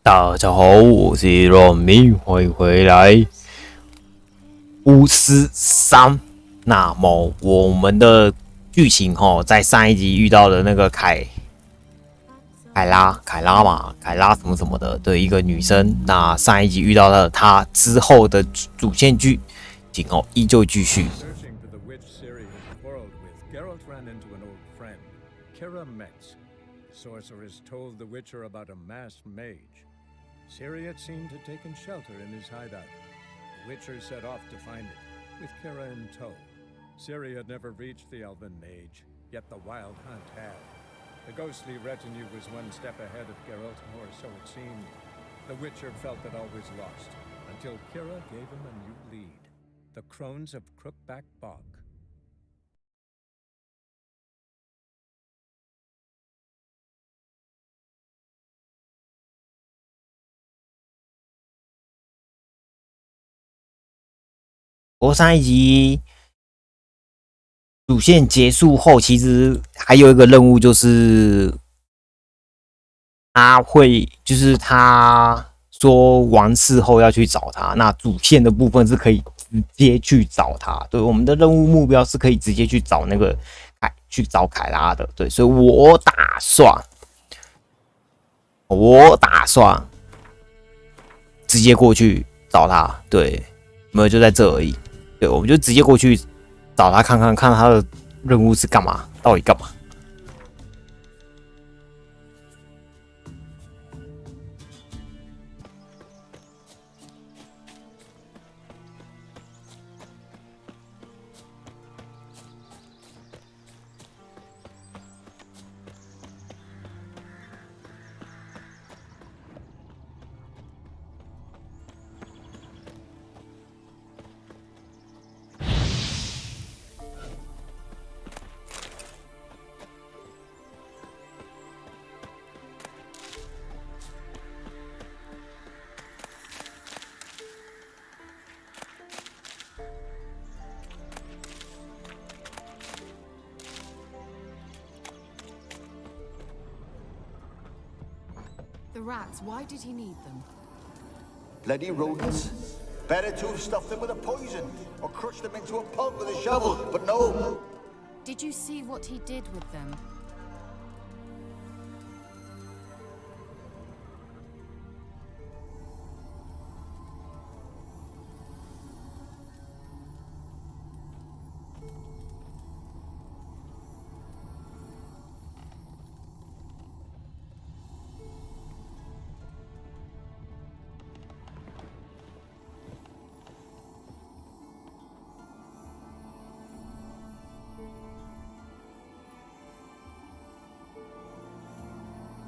大家好，我是罗明，欢迎回来。巫师3，那么我们的剧情在上一集遇到的那个凯拉什么什么的一个女生，那上一集遇到了她之后的主线剧情依旧继续。Sorceress told the Witcher about a masked mage. Syria seemed to have taken shelter in his hideout. The Witcher set off to find it, with Kira in tow. Syria had never reached the elven mage, yet the wild hunt had. The ghostly retinue was one step ahead of Geralt, or so it seemed. The Witcher felt that all was lost, until Kira gave him a new lead. The Crones of Crookback Bog.上一集主线结束后，其实还有一个任务，就是他说完事后要去找他。那主线的部分是可以直接去找他，对，我们的任务目标是可以直接去找那个凯拉的，对，所以我打算直接过去找他，对，没有就在这而已。对，我们就直接过去找他看他的任务是干嘛，到底干嘛？The rats, why did he need them? Bloody rodents. Better to have stuffed them with a poison, or crushed them into a pulp with a shovel, but no. Did you see what he did with them?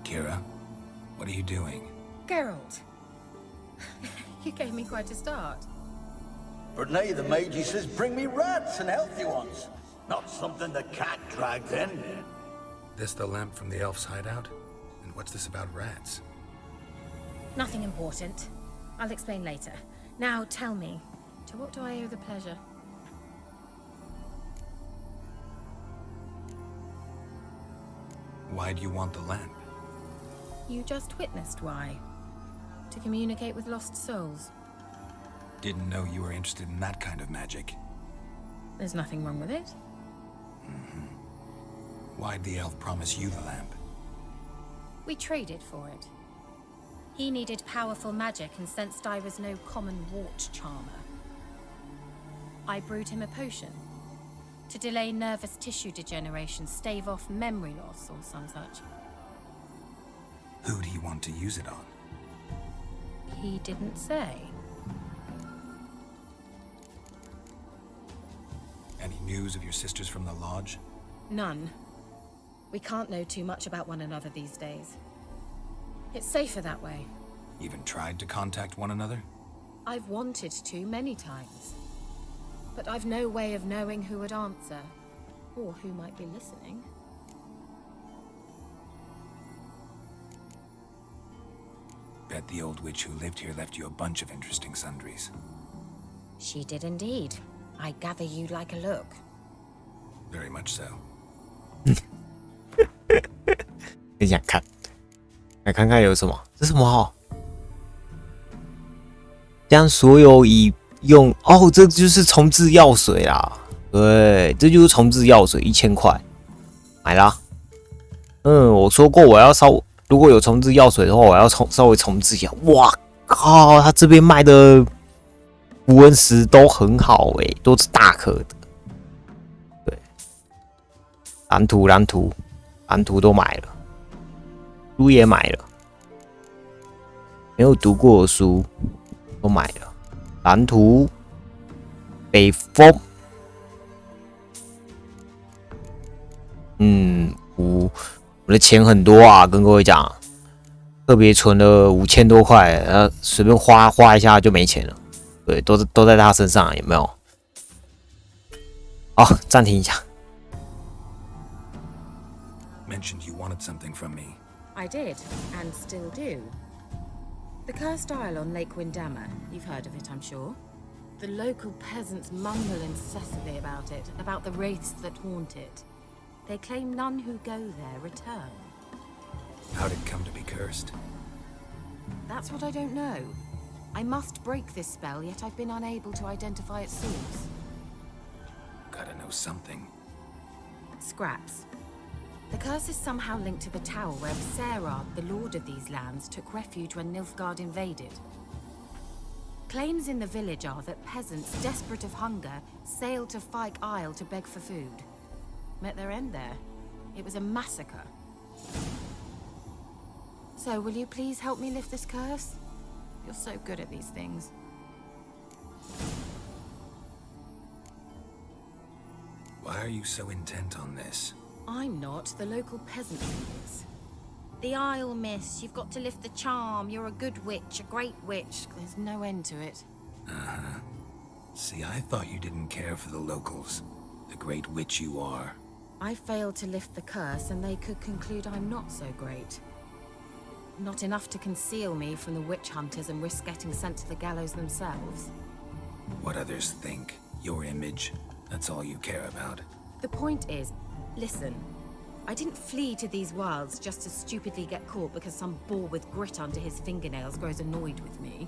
Kira, what are you doing? Geralt! You gave me quite a start. But now the mage, he says, bring me rats and healthy ones. Not something the cat dragged in. This the lamp from the elf's hideout? And what's this about rats? Nothing important. I'll explain later. Now tell me, to what do I owe the pleasure? Why do you want the lamp? You just witnessed why. To communicate with lost souls. Didn't know you were interested in that kind of magic. There's nothing wrong with it. Why'd the elf promise you the lamp? We traded for it. He needed powerful magic and sensed I was no common wart charmer. I brewed him a potion. To delay nervous tissue degeneration, stave off memory loss or some such. Who'd he want to use it on? He didn't say. Any news of your sisters from the lodge? None. We can't know too much about one another these days. It's safer that way. Even tried to contact one another? I've wanted to many times. But I've no way of knowing who would answer, or who might be listening. Bet the old witch who lived here left you a bunch of interesting sundries. She did indeed. I gather you'd like a look. Very much so. 很想看，来看看有什么？这是什么？将所有已用这就是重置药水啦。对，这就是重置药水，1000块买啦。我说过我要如果有重置药水的话，我要稍微重置一下。哇靠，他这边卖的符文石都很好都是大颗的。对，蓝图都买了，书也买了，没有读过的书都买了。蓝图，北风。我的钱很多啊，跟各位讲，特别存了5000多块，随便花一下就没钱了。对，都在他身上，有没有？好，暂停一下。Mentioned you wanted something from me. I did, and still do. The cursed isle on Lake Windammer. You've heard of it, I'm sure. The local peasants mumble incessantly about it, about the wraiths that haunt it. They claim none who go there return. How did it come to be cursed? That's what I don't know. I must break this spell, yet I've been unable to identify its source. Gotta know something. Scraps. The curse is somehow linked to the tower where Serad, the lord of these lands, took refuge when Nilfgaard invaded. Claims in the village are that peasants, desperate of hunger, sailed to Fyke Isle to beg for food. Met their end there. It was a massacre. So, will you please help me lift this curse? You're so good at these things. Why are you so intent on this? I'm not. The local peasantry is. The Isle, miss. You've got to lift the charm. You're a good witch, a great witch. There's no end to it. Uh-huh. See, I thought you didn't care for the locals. The great witch you are. I failed to lift the curse, and they could conclude I'm not so great. Not enough to conceal me from the witch hunters and risk getting sent to the gallows themselves. What others think, your image, that's all you care about. The point is, listen, I didn't flee to these wilds just to stupidly get caught because some boar with grit under his fingernails grows annoyed with me.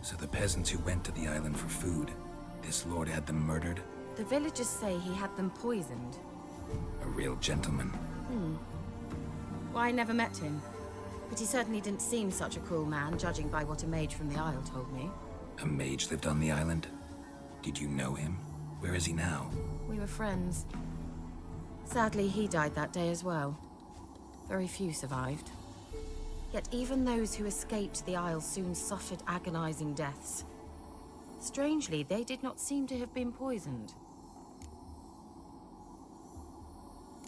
So the peasants who went to the island for food, this lord had them murdered? The villagers say he had them poisoned. A real gentleman. Well, I never met him, but he certainly didn't seem such a cruel man, judging by what a mage from the Isle told me. A mage lived on the island? Did you know him? Where is he now? We were friends. Sadly, he died that day as well. Very few survived. Yet even those who escaped the Isle soon suffered agonizing deaths. Strangely, they did not seem to have been poisoned.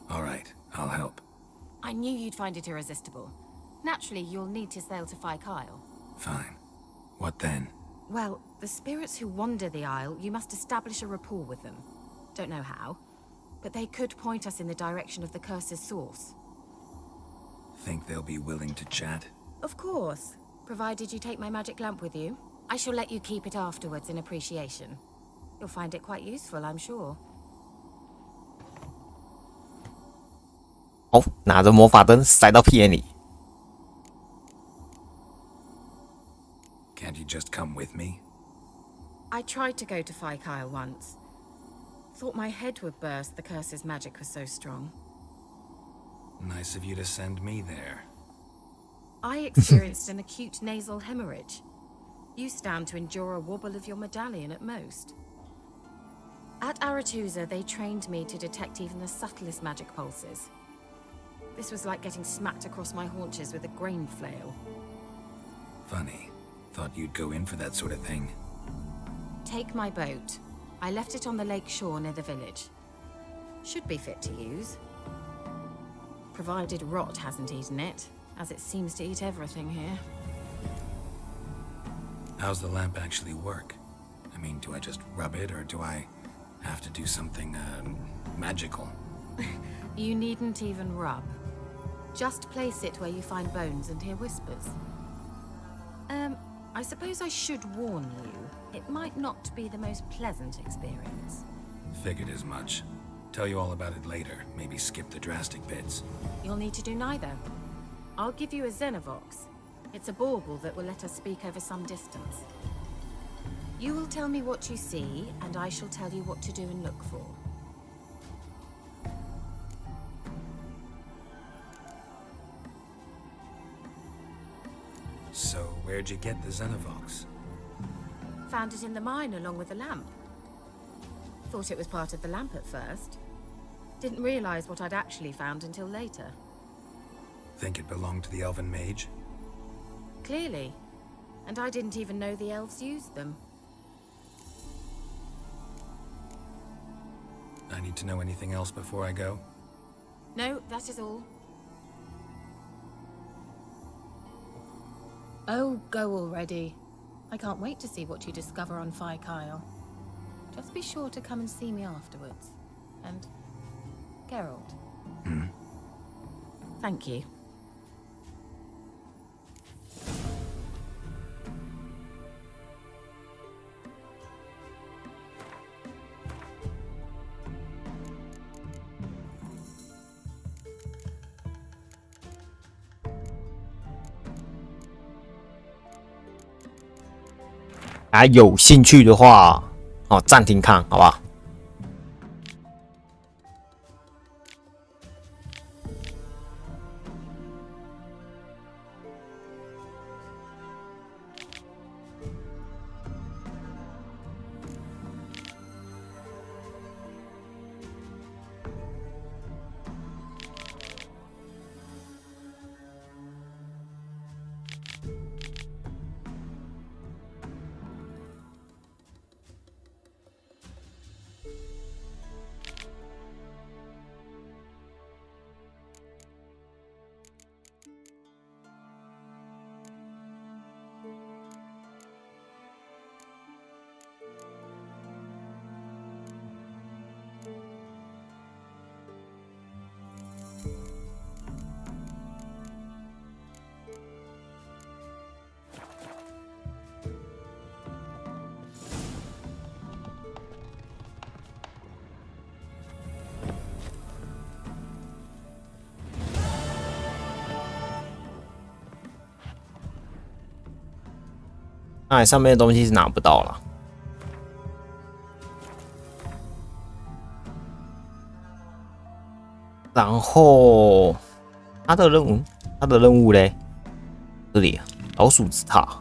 All right, I'll help. I knew you'd find it irresistible. Naturally, you'll need to sail to Fyke Isle. Fine. What then? Well, the spirits who wander the Isle, you must establish a rapport with them. Don't know how, but they could point us in the direction of the curse's source. Think they'll be willing to chat? Of course, provided you take my magic lamp with you. I shall let you keep it afterwards in appreciation. You'll find it quite useful, I'm sure. 好，拿着魔法灯塞到屁眼里。Can't you just come with me? I tried to go to Fyke Isle once. Thought my head would burst, the curse's magic was so strong. Nice of you to send me there. I experienced an acute nasal hemorrhage. You stand to endure a wobble of your medallion at most. At Aretusa, they trained me to detect even the subtlest magic pulses. This was like getting smacked across my haunches with a grain flail. Funny. Thought you'd go in for that sort of thing. Take my boat. I left it on the lake shore near the village. Should be fit to use. Provided rot hasn't eaten it, as it seems to eat everything here. How's the lamp actually work? I mean, do I just rub it, or do I have to do something, magical? You needn't even rub. Just place it where you find bones and hear whispers. I suppose I should warn you. It might not be the most pleasant experience. Figured as much. Tell you all about it later. Maybe skip the drastic bits. You'll need to do neither. I'll give you a Xenovox. It's a bauble that will let us speak over some distance. You will tell me what you see, and I shall tell you what to do and look for. So, where'd you get the Xenovox? Found it in the mine along with the lamp. Thought it was part of the lamp at first. Didn't realize what I'd actually found until later. Think it belonged to the elven mage? Clearly. And I didn't even know the elves used them. I need to know anything else before I go? No, that is all. Oh, go already. I can't wait to see what you discover on Phi Kyle. Just be sure to come and see me afterwards. And Geralt. Thank you. 大家有兴趣的话，暂停看，好不好？那上面的东西是拿不到了。然后他的任务嘞，这里老鼠之塔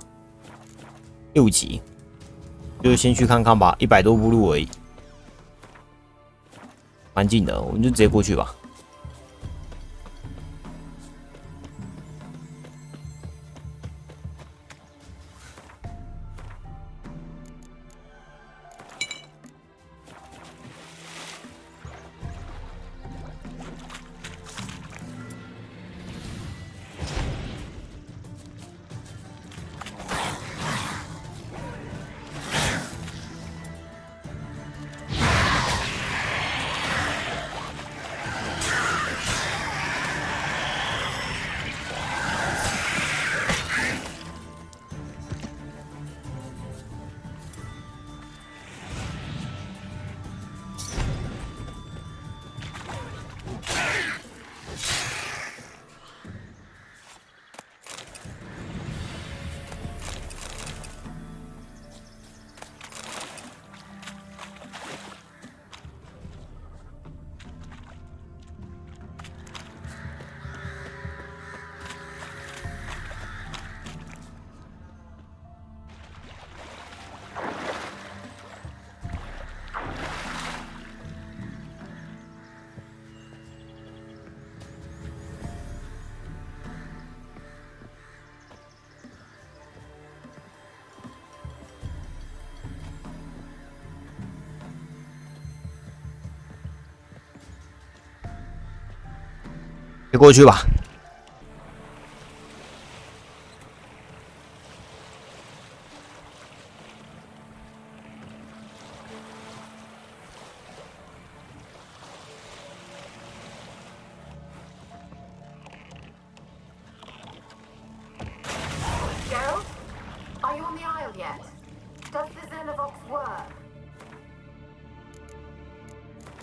6级，就先去看看吧，100多步路而已，蛮近的，我们就直接过去吧。就过去吧。Geralt, are you on the Isle yet? Does the Xenovox work?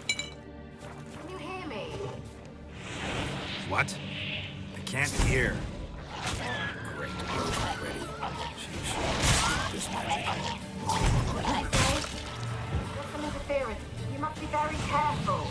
Can you hear me? What? I can't hear. Great. You must be very careful.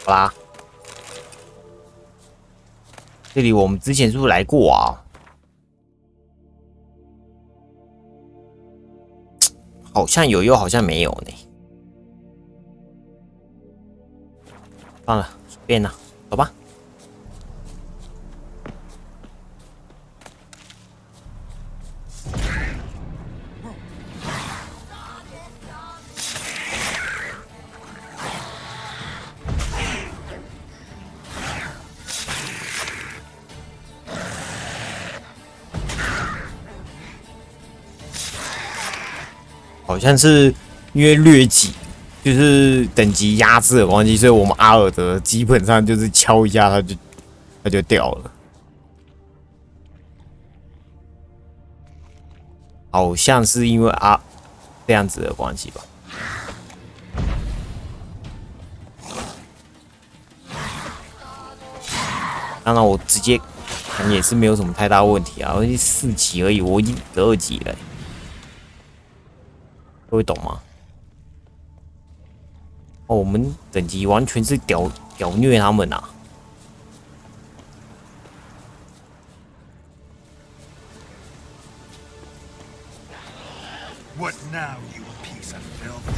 好啦，这里我们之前是不是来过啊？好像有，又好像没有呢。算了，随便啦，走吧。好像是因为劣级，就是等级压制的关系，所以我们阿尔德基本上就是敲一下它就掉了。好像是因为这样子的关系吧。当然，我直接砍也是没有什么太大问题啊，而且4级而已，我已经得2级了。各位懂吗？哦，我们等级完全是屌虐他们啊！What now, you piece of filth?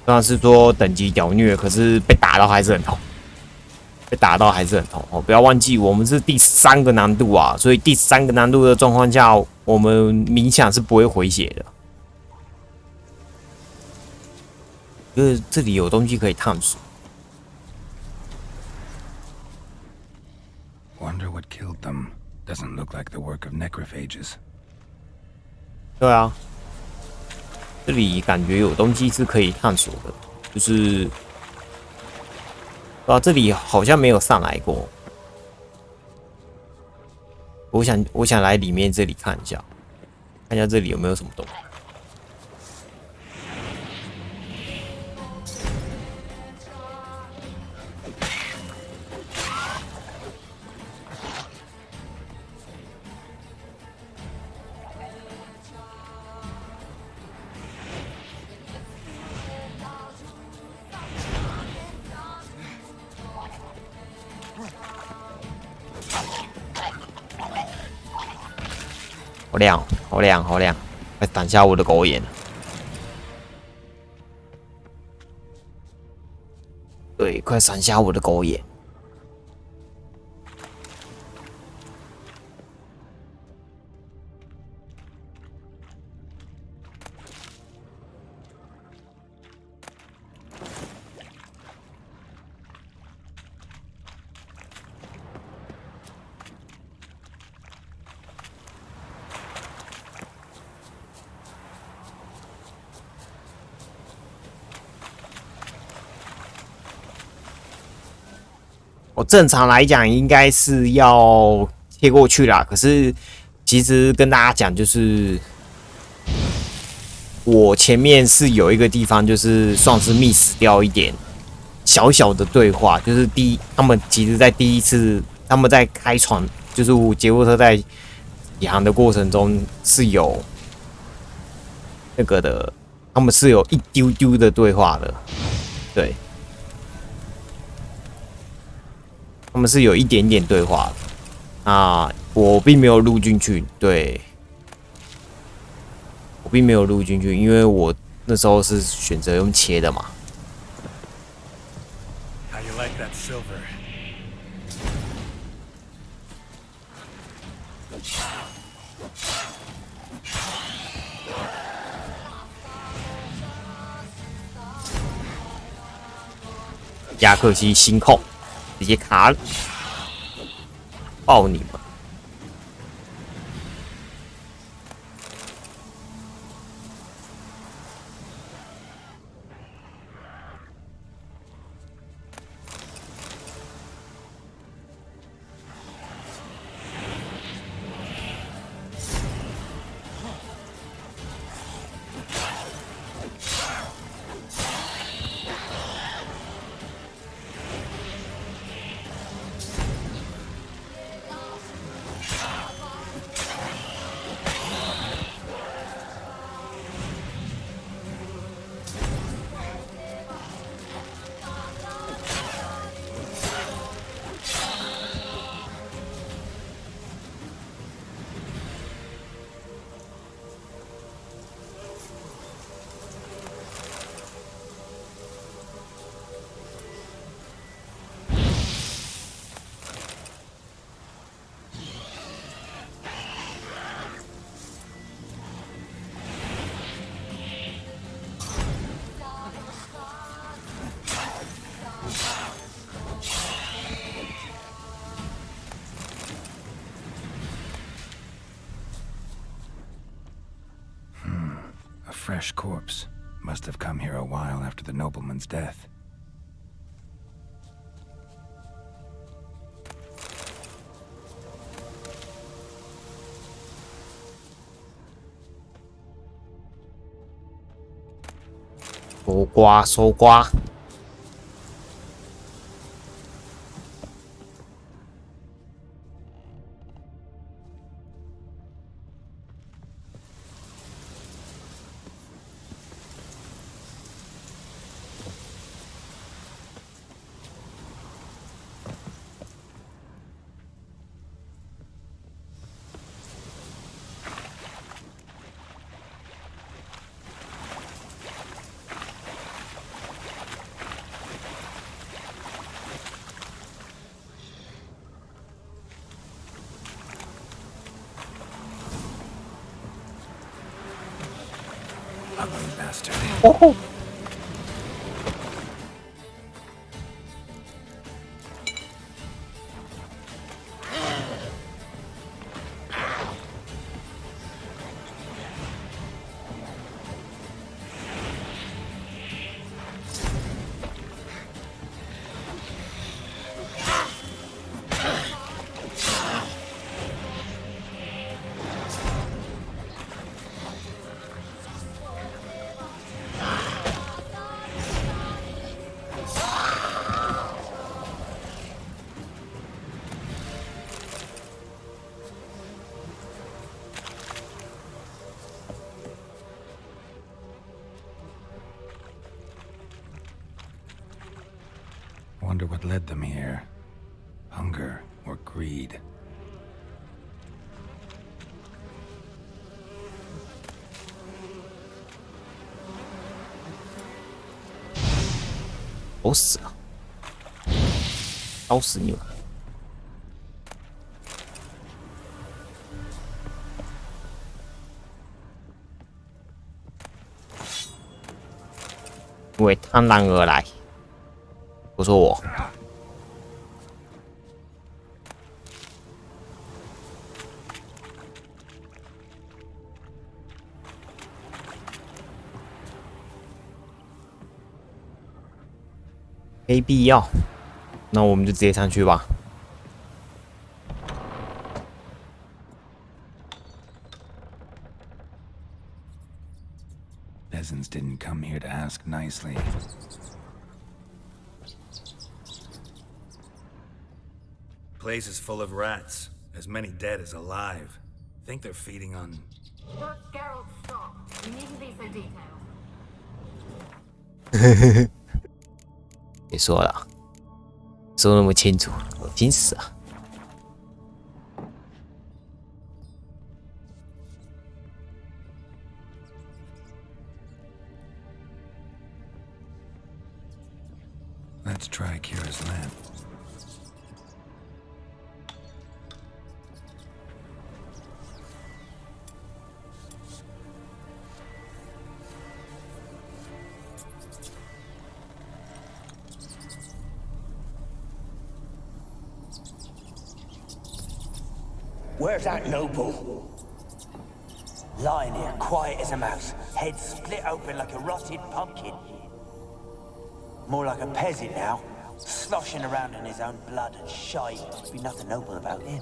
虽然是说等级屌虐，可是被打到还是很痛，被打到还是很痛哦！不要忘记，我们是第3个难度啊，所以第3个难度的状况下，我们冥想是不会回血的。就是这里有东西可以探索。Wonder what killed them. Doesn't look like the work of necrophages. 对啊。这里感觉有东西是可以探索的，就是这里好像没有上来过。我想来里面这里看一下，看一下这里有没有什么东西。好亮，好亮，好亮！快挡下我的狗眼！对，快闪下我的狗眼！我正常来讲应该是要贴过去啦，可是其实跟大家讲，就是我前面是有一个地方，就是算是 miss 掉一点小小的对话，就是他们其实在第一次他们在开船，就是杰沃特在起航的过程中是有那个的，他们是有一丢丢的对话的，对。他们是有一点点对话的，啊，我并没有录进去，对，我并没有录进去，因为我那时候是选择用切的嘛。How you like that silver? 亚克西星控直接卡了，爆你们！A fresh corpse. Must have come here a while after the nobleman's death. 搜刮，搜刮。Ugly bastard. 哦，Wonder what led them here. Hunger or greed? 都死了，烧死你们！因为贪婪而来，不说我。没必要，那我们就直接上去吧。Peasants didn't come here to ask nicely. Place is full of rats, as many dead as alive. Think they're feeding on. Geralt, stop. You needn't be so detailed. 别说了，说那么清楚，恶心死啊！ Let's try Kira's lamp. Where's that noble? Lying here, quiet as a mouse, head split open like a rotted pumpkin. More like a peasant now, sloshing around in his own blood and shite. There'd be nothing noble about him.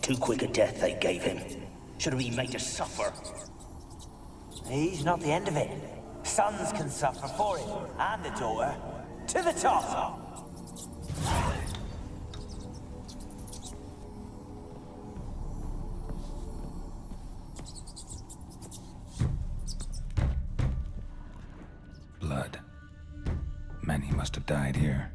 Too quick a death they gave him. Should have been made to suffer. He's not the end of it. Sons can suffer for it, and the daughter. To the top! Blood. Many must have died here.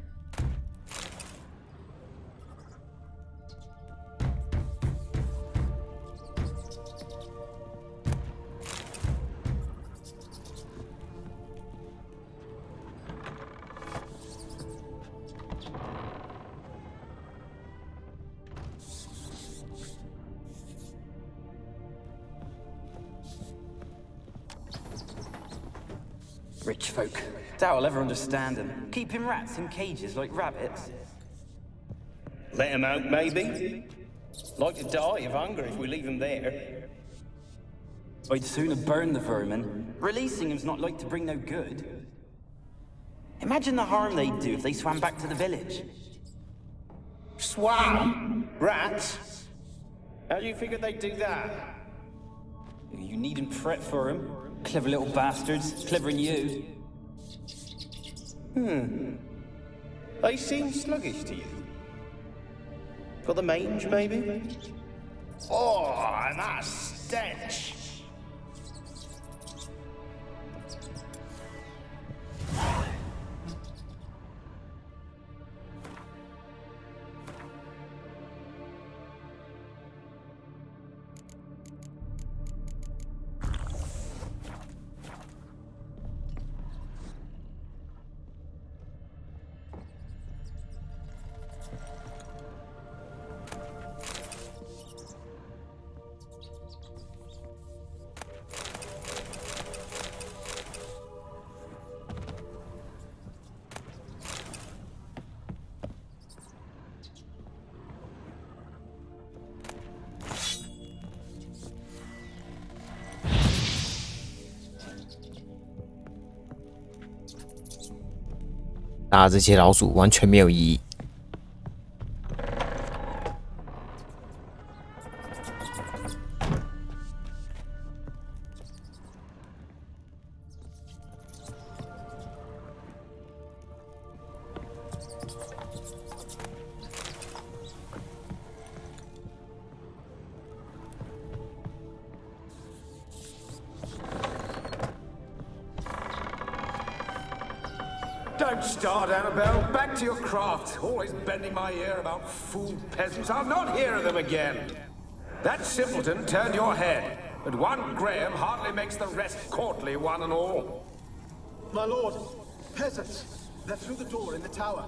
Rich folk. Doubt I'll ever understand them. Keeping rats in cages like rabbits. Let him out, maybe? Like to die of hunger if we leave him there. I'd sooner burn the vermin. Releasing him's not like to bring no good. Imagine the harm they'd do if they swam back to the village. Swam? Rats? How do you figure they'd do that? You needn't fret for him. Clever little bastards, clever than you. They seem sluggish to you. Got the mange, maybe? Oh, and that stench!打这些老鼠完全没有意义。Don't start, Annabelle. Back to your craft. Always bending my ear about fool peasants. I'll not hear of them again. That simpleton turned your head, but one Graham hardly makes the rest courtly, one and all. My lord, peasants. They're through the door in the tower.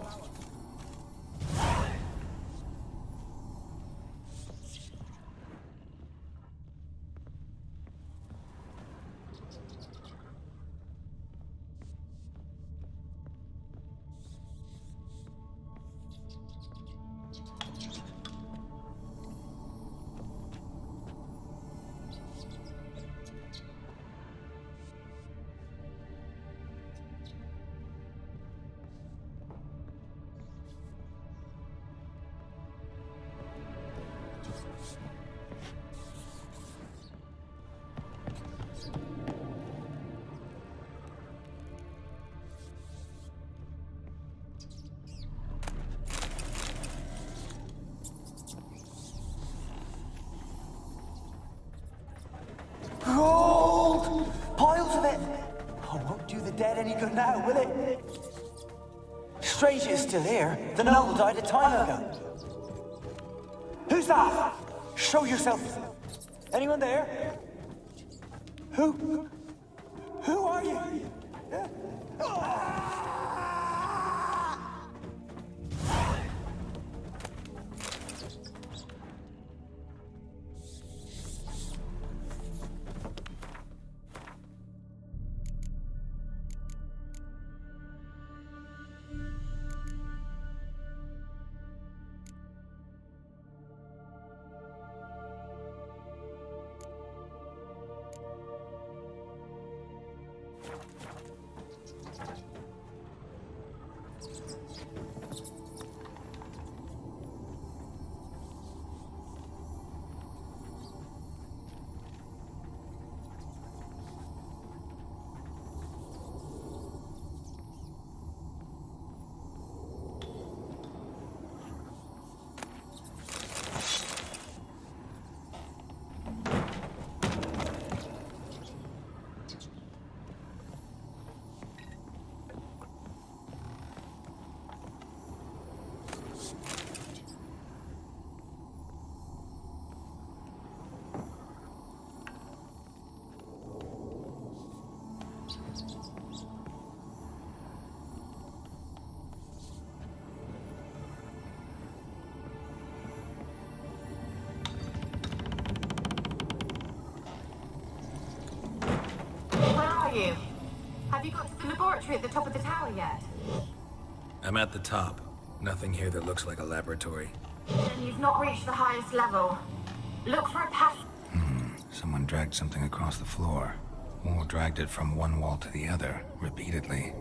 Gold! Piles of it! Oh, won't do the dead any good now, will it? Strange it's still here. The noble died a time ago. Who's that? Show yourself. Anyone there? Who are you? you? Have you got to the laboratory at the top of the tower yet? I'm at the top. Nothing here that looks like a laboratory. Then you've not reached the highest level. Look for a path. Someone dragged something across the floor. Or dragged it from one wall to the other, repeatedly.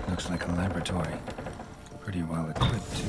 Looks like a laboratory. Pretty well equipped, too.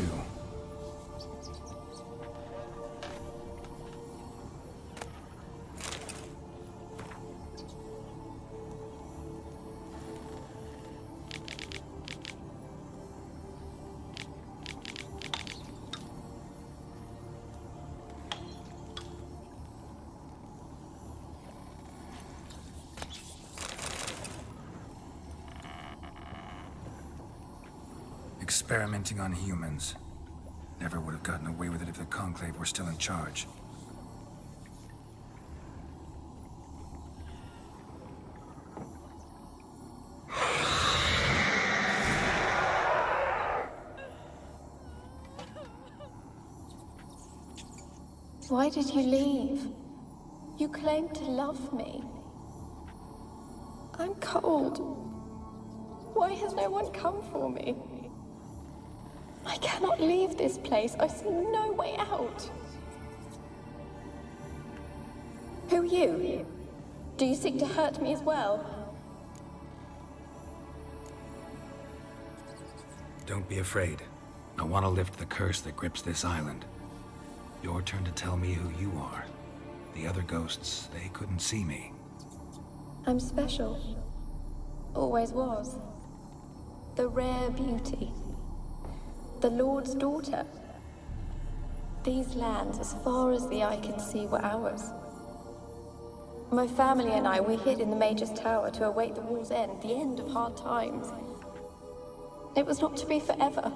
Experimenting on humans. Never would have gotten away with it if the Conclave were still in charge. Why did you leave? You claimed to love me. I'm cold. Why has no one come for me? I cannot leave this place. I see no way out. Who are you? Do you seek to hurt me as well? Don't be afraid. I want to lift the curse that grips this island. Your turn to tell me who you are. The other ghosts, they couldn't see me. I'm special. Always was. The rare beauty. The Lord's daughter. These lands, as far as the eye can see, were ours. My family and I, we hid in the Major's Tower to await the war's end, the end of hard times. It was not to be forever.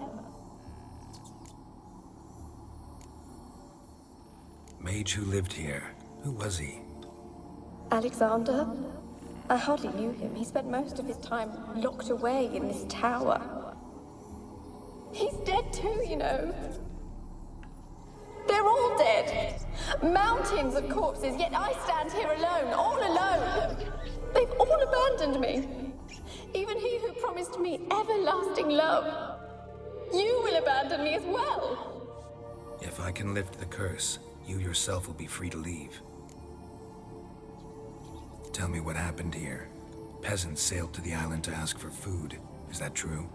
Mage who lived here. Who was he? Alexander? I hardly knew him. He spent most of his time locked away in this tower. He's dead too, you know. They're all dead. Mountains of corpses, yet I stand here alone, all alone. They've all abandoned me. Even he who promised me everlasting love. You will abandon me as well. If I can lift the curse, you yourself will be free to leave. Tell me what happened here. Peasants sailed to the island to ask for food. Is that true?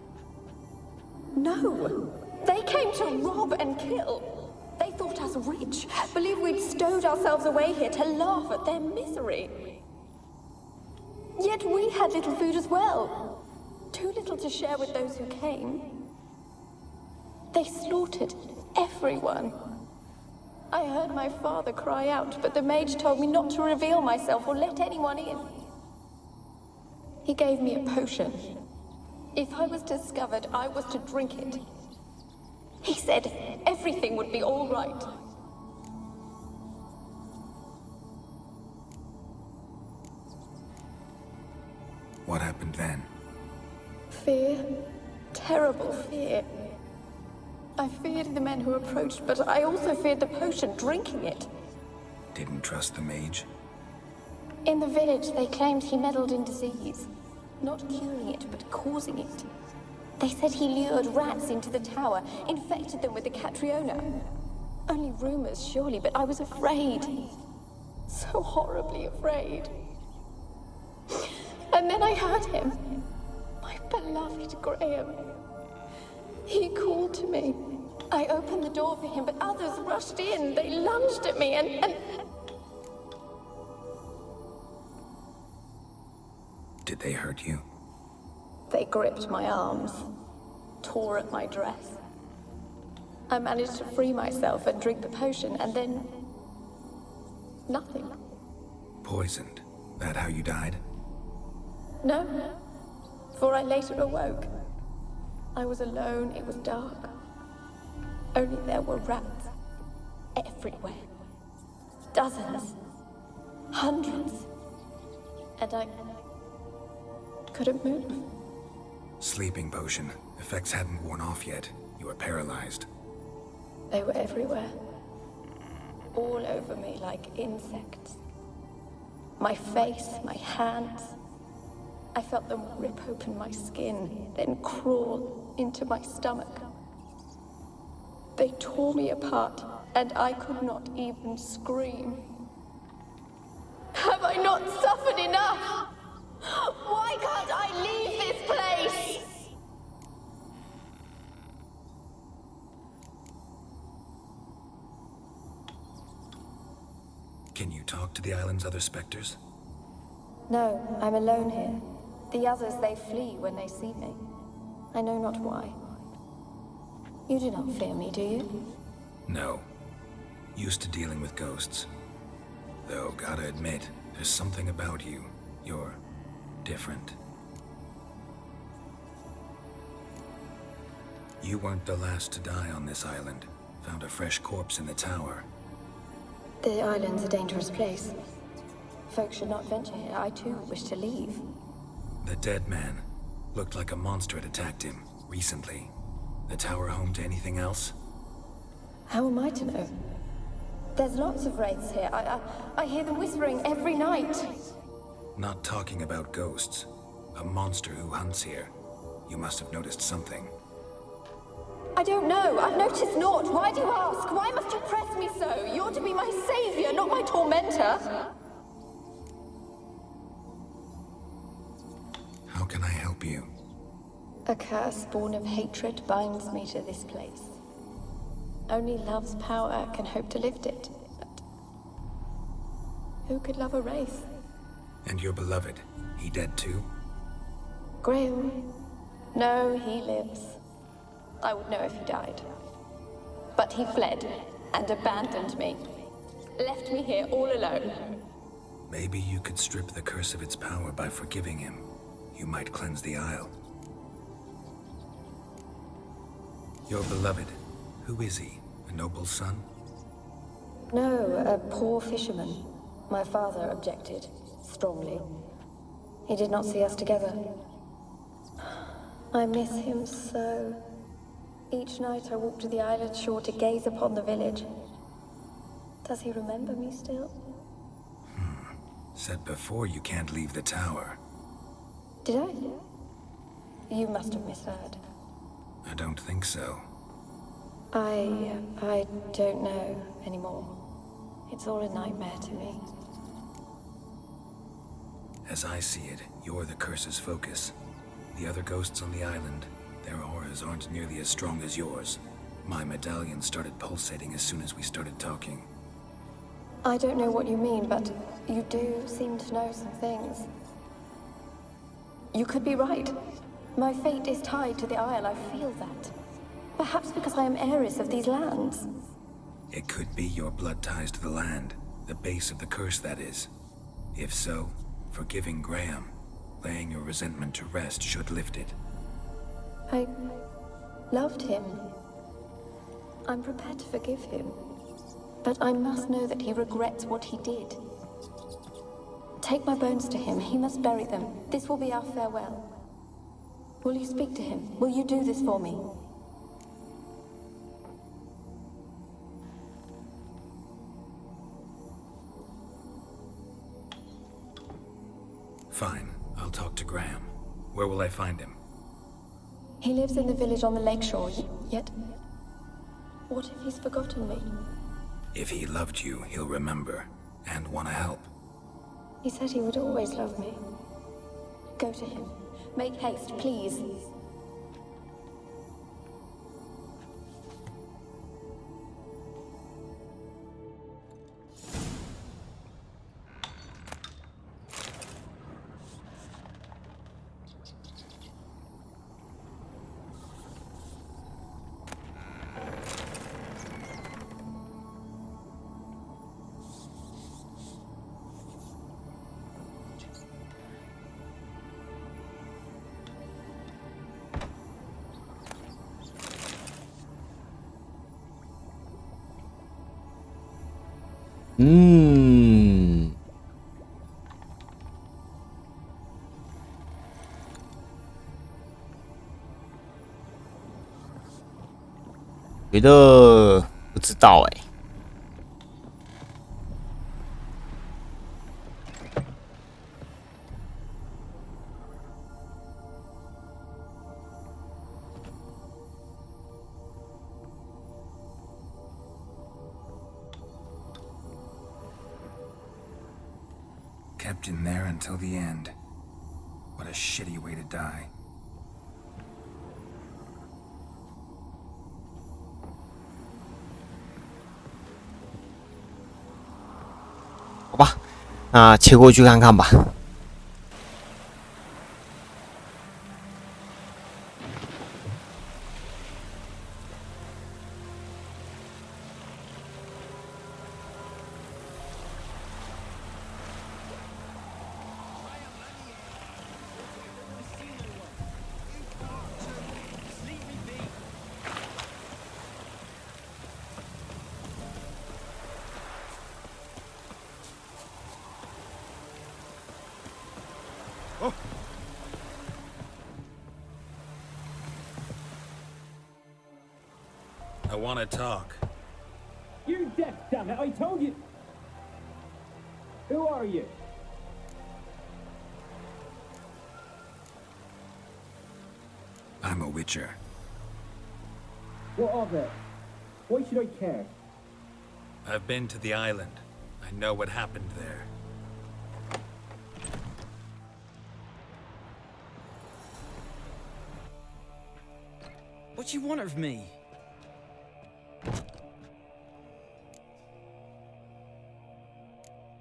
No. They came to rob and kill. They thought us rich, believed we'd stowed ourselves away here to laugh at their misery. Yet we had little food as well. Too little to share with those who came. They slaughtered everyone. I heard my father cry out, but the mage told me not to reveal myself or let anyone in. He gave me a potion. If I was discovered, I was to drink it. He said everything would be all right. What happened then? Fear. Terrible fear. I feared the men who approached, but I also feared the potion, drinking it. Didn't trust the mage? In the village, they claimed he meddled in disease. Not curing it, but causing it. They said he lured rats into the tower, infected them with the Catriona. Only rumors, surely, but I was afraid. So horribly afraid. And then I heard him. My beloved Graham. He called to me. I opened the door for him, but others rushed in. They lunged at me and... Did they hurt you? They gripped my arms, tore at my dress. I managed to free myself and drink the potion, and then... nothing. Poisoned? That how you died? No, for I later awoke. I was alone, it was dark. Only there were rats. Everywhere. Dozens. Hundreds. And I... couldn't move. Sleeping potion. Effects hadn't worn off yet. You were paralyzed. They were everywhere. All over me like insects. My face, my hands. I felt them rip open my skin, then crawl into my stomach. They tore me apart, and I could not even scream. Have I not suffered enough? Why can't I leave this place? Can you talk to the island's other specters? No, I'm alone here. The others, they flee when they see me. I know not why. You do not fear me, do you? No. Used to dealing with ghosts. Though, gotta admit, there's something about you. You're different. You weren't the last to die on this island. Found a fresh corpse in the tower. The island's a dangerous place. Folks should not venture here. I too wish to leave. The dead man. Looked like a monster had attacked him, recently. The tower home to anything else? How am I to know? There's lots of wraiths here. I hear them whispering every night. Not talking about ghosts. A monster who hunts here. You must have noticed something. I don't know. I've noticed naught. Why do you ask? Why must you press me so? You're to be my savior, not my tormentor. How can I help you? A curse born of hatred binds me to this place. Only love's power can hope to lift it. But who could love a wraith? And your beloved, he dead too? Graham? No, he lives. I would know if he died. But he fled and abandoned me. Left me here all alone. Maybe you could strip the curse of its power by forgiving him. You might cleanse the Isle. Your beloved, who is he? A noble son? No, a poor fisherman. My father objected, strongly. He did not see us together. I miss him so. Each night I walk to the island shore to gaze upon the village. Does he remember me still? Said before you can't leave the tower. Did I? You must have misheard. I don't think so. I don't know anymore. It's all a nightmare to me. As I see it, you're the curse's focus. The other ghosts on the island, their auras aren't nearly as strong as yours. My medallion started pulsating as soon as we started talking. I don't know what you mean, but you do seem to know some things. You could be right. My fate is tied to the Isle, I feel that. Perhaps because I am heiress of these lands. It could be your blood ties to the land, the base of the curse, that is. If so, forgiving Graham, laying your resentment to rest should lift it. I loved him. I'm prepared to forgive him. But I must know that he regrets what he did. Take my bones to him. He must bury them. This will be our farewell. Will you speak to him? Will you do this for me? Fine. I'll talk to Graham. Where will I find him? He lives in the village on the lakeshore, yet... What if he's forgotten me? If he loved you, he'll remember, and want to help. He said he would always love me. Go to him. Make haste, please.觉得不知道哎、Kept in there until the end. What a shitty way to die. 好吧，那切过去看看吧。I want to talk. You're deaf, damn it! I told you. Who are you? I'm a witcher. What of it? Why should I care? I've been to the island. I know what happened there. What do you want of me?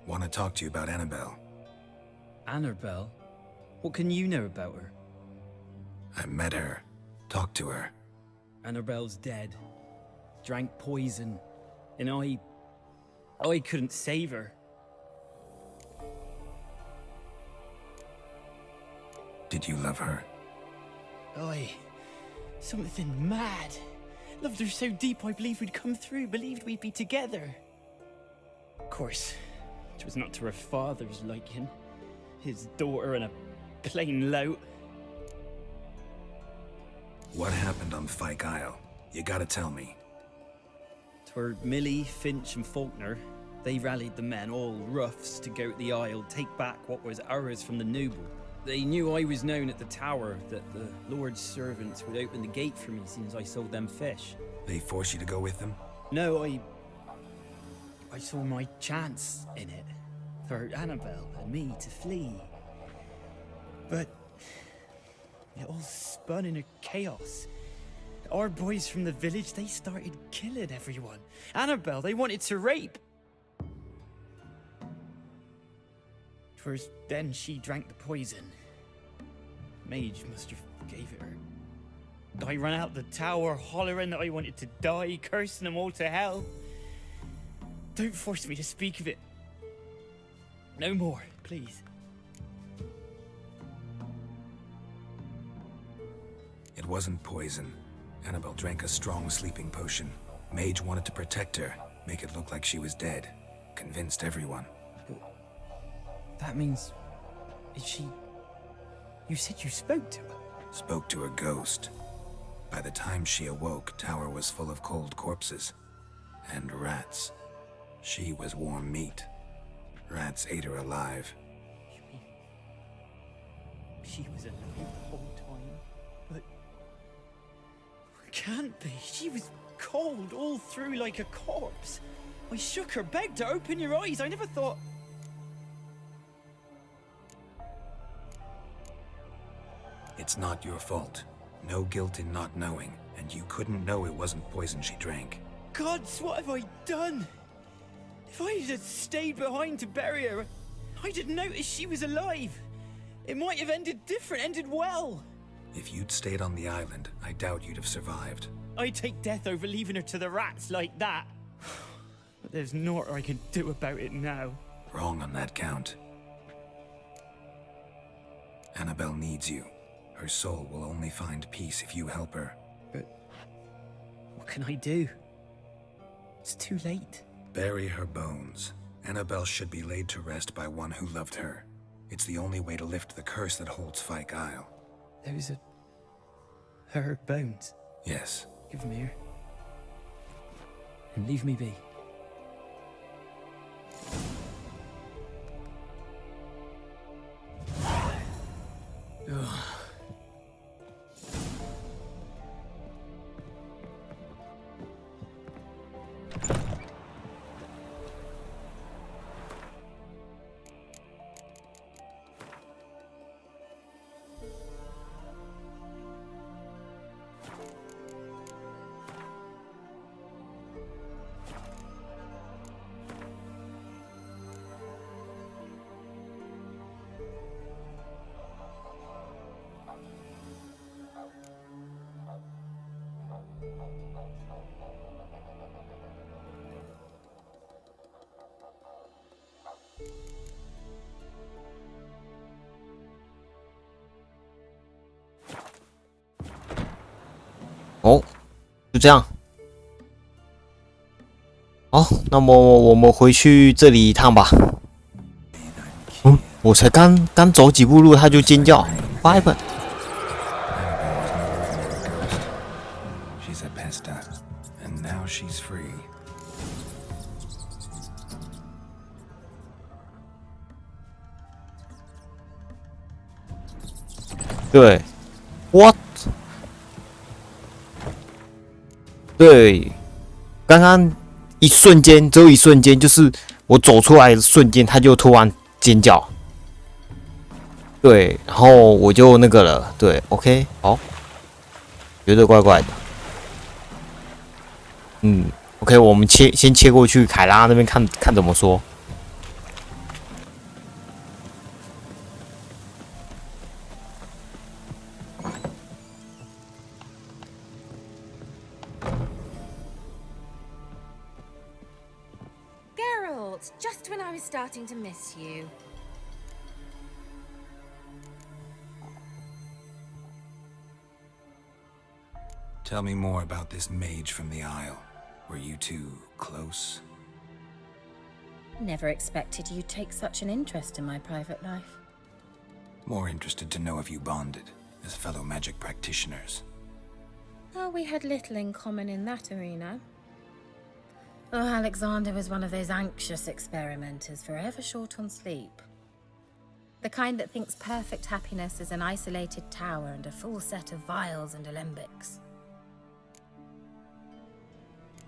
Want to talk to you about Annabelle. Annabelle? What can you know about her? I met her. Talked to her. Annabelle's dead. Drank poison. And I couldn't save her. Did you love her? Something mad. Loved her so deep I believed we'd come through, believed we'd be together. Of course, it was not to her father's liking. His daughter and a plain lout. What happened on Fyke Isle? You gotta tell me. 'Twere Millie, Finch and Faulkner. They rallied the men, all roughs, to go to the Isle, take back what was ours from the noble. They knew I was known at the tower, that the Lord's servants would open the gate for me as soon as I sold them fish. They forced you to go with them? No, I saw my chance in it. For Annabelle and me to flee. But it all spun in a chaos. Our boys from the village, they started killing everyone. Annabelle, they wanted to rape. 'Twas then she drank the poison. Mage must have gave it her. I ran out the tower, hollering that I wanted to die, cursing them all to hell. Don't force me to speak of it. No more, please. It wasn't poison. Annabelle drank a strong sleeping potion. Mage wanted to protect her, make it look like she was dead. Convinced everyone. That means... Is she... You said you spoke to her? Spoke to a ghost. By the time she awoke, Tower was full of cold corpses. And rats. She was warm meat. Rats ate her alive. You mean... She was alive the whole time? But... Can't be. She was cold all through like a corpse. I shook her, begged her, open your eyes. I never thought... It's not your fault. No guilt in not knowing, and you couldn't know it wasn't poison she drank. Gods, what have I done? If I had stayed behind to bury her, I'd have noticed she was alive. It might have ended different, ended well. If you'd stayed on the island, I doubt you'd have survived. I'd take death over leaving her to the rats like that. But there's naught I can do about it now. Wrong on that count. Annabelle needs you. Her soul will only find peace if you help her. But what can I do? It's too late. Bury her bones. Annabelle should be laid to rest by one who loved her. It's the only way to lift the curse that holds Fyke Isle. Those are... her bones? Yes. Give them here. And leave me be. Ugh.哦，就这样。好，那么我们回去这里一趟吧。我才刚走几步路，他就尖叫，发一本。对 ，what？ 对，刚刚一瞬间，只有一瞬间，就是我走出来的瞬间，他就突然尖叫。对，然后我就那个了。对 ，OK， 好，觉得怪怪的。OK， 我们先切过去凯拉那边看看怎么说。Just when I was starting to miss you. Tell me more about this mage from the Isle. Were you two close? Never expected you'd take such an interest in my private life. More interested to know if you bonded as fellow magic practitioners. Oh, we had little in common in that arena. Oh, Alexander was one of those anxious experimenters, forever short on sleep. The kind that thinks perfect happiness is an isolated tower and a full set of vials and alembics.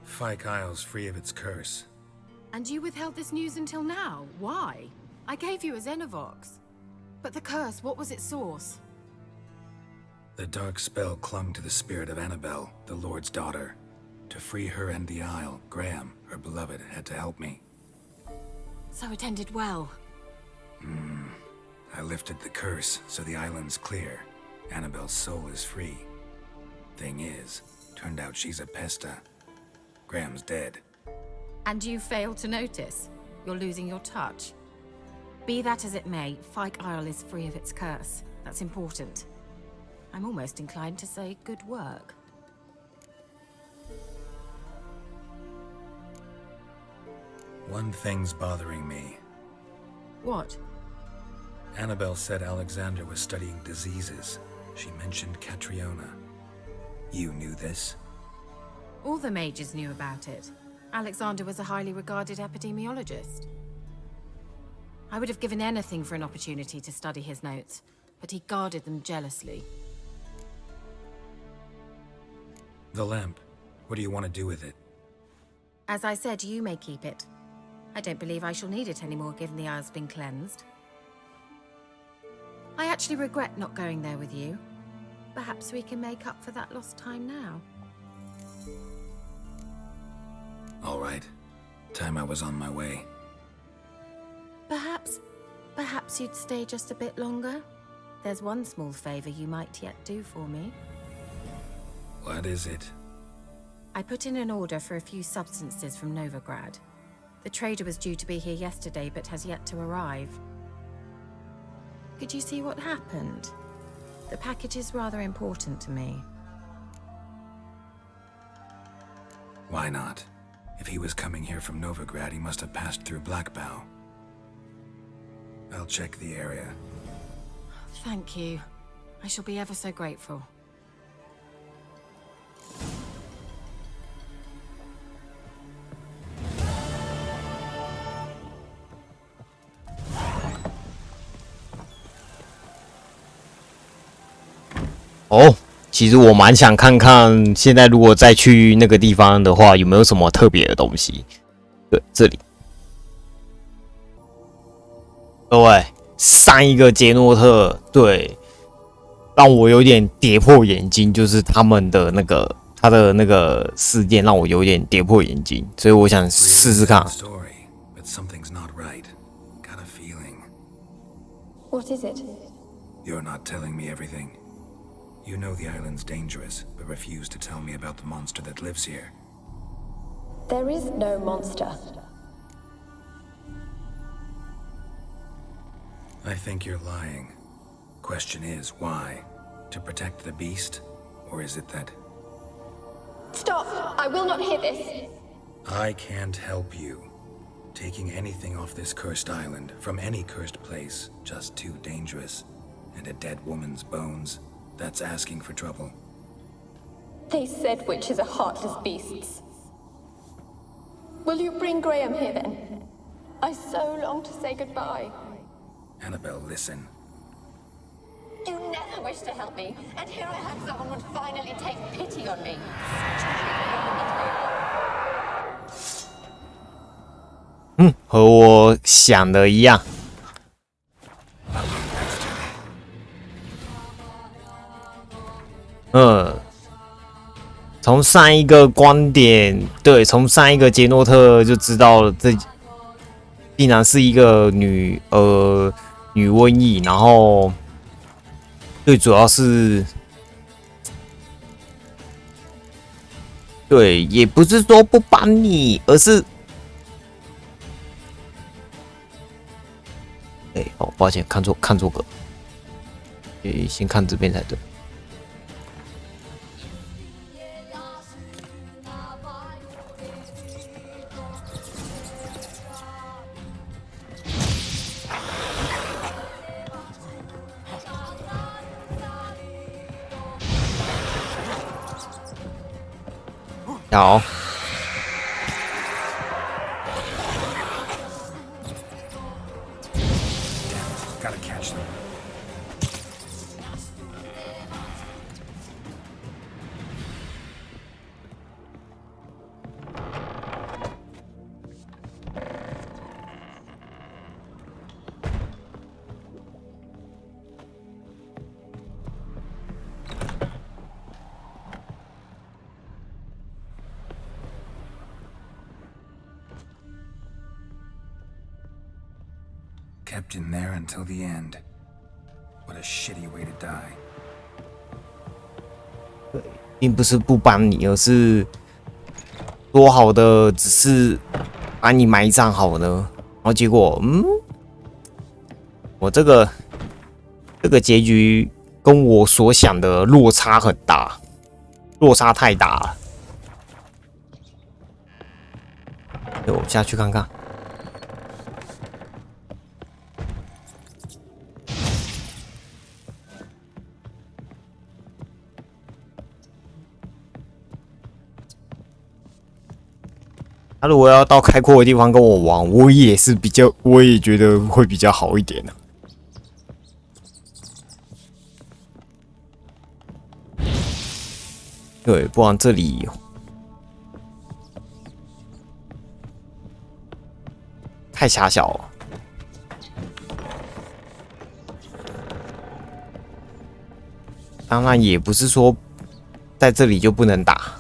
Fyke Isle's free of its curse. And you withheld this news until now? Why? I gave you a Xenovox. But the curse, what was its source? The dark spell clung to the spirit of Annabelle, the Lord's daughter. To free her and the Isle, Graham, her beloved, had to help me. So it ended well. I lifted the curse, so the island's clear. Annabelle's soul is free. Thing is, turned out she's a pesta. Graham's dead. And you failed to notice? You're losing your touch. Be that as it may, Fyke Isle is free of its curse. That's important. I'm almost inclined to say good work. One thing's bothering me. What? Annabelle said Alexander was studying diseases. She mentioned Catriona. You knew this? All the mages knew about it. Alexander was a highly regarded epidemiologist. I would have given anything for an opportunity to study his notes, but he guarded them jealously. The lamp. What do you want to do with it? As I said, you may keep it. I don't believe I shall need it anymore, given the Isle's been cleansed. I actually regret not going there with you. Perhaps we can make up for that lost time now. All right. Time I was on my way. Perhaps you'd stay just a bit longer? There's one small favor you might yet do for me. What is it? I put in an order for a few substances from Novigrad. The trader was due to be here yesterday, but has yet to arrive. Could you see what happened? The package is rather important to me. Why not? If he was coming here from Novigrad, he must have passed through Blackbow. I'll check the area. Thank you. I shall be ever so grateful.哦，其实我蛮想看看，现在如果再去那个地方的话，有没有什么特别的东西？对，这里，各位，上一个杰诺特，对，让我有点跌破眼镜，就是他们的那个他的那个事件让我有点跌破眼镜，所以我想试试看。What is it? You're not telling me everything. You know the island's dangerous, but refuse to tell me about the monster that lives here. There is no monster. I think you're lying. Question is, why? To protect the beast? Or is it that... Stop! I will not hear this! I can't help you. Taking anything off this cursed island, from any cursed place, just too dangerous. And a dead woman's bones, that's asking for trouble. They said witches are heartless beasts. Will you bring Graham here then? I so long to say goodbye. Annabelle, listen. You never wished to help me, and here I have someone would finally take pity on me. 和我想的一样。从上一个观点，对，从上一个杰诺特就知道了，这竟然是一个女瘟疫，然后最主要是，对，也不是说不帮你，而是，哦，抱歉，看错个，先看这边才对。好。Kept in there until the end. What a shitty way to die. 对，并不是不帮你，而是说好的只是把你埋葬好呢，然后结果，我这个结局跟我所想的落差很大，落差太大了。我下去看看。他如果要到开阔的地方跟我玩，我也觉得会比较好一点呢。对，不然这里太狭小了。当然也不是说在这里就不能打。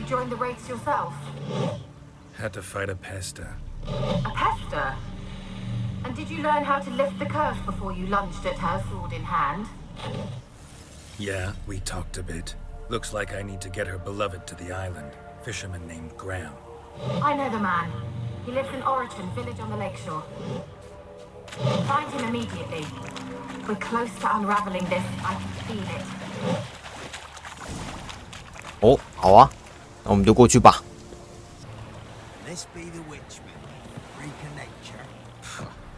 Joined the raids yourself? Had to fight a pester. A pester? And did you learn how to lift the curse before you lunged at her, sword in hand? Yeah, we talked a bit. Looks like I need to get her beloved to the island. Fisherman named Graham. I know the man. He lives in Oriton, village on the lakeshore. Find him immediately. We're close to unraveling this. I can feel it. 哦，好啊。那我们就过去吧。This be the witchman, freak of nature.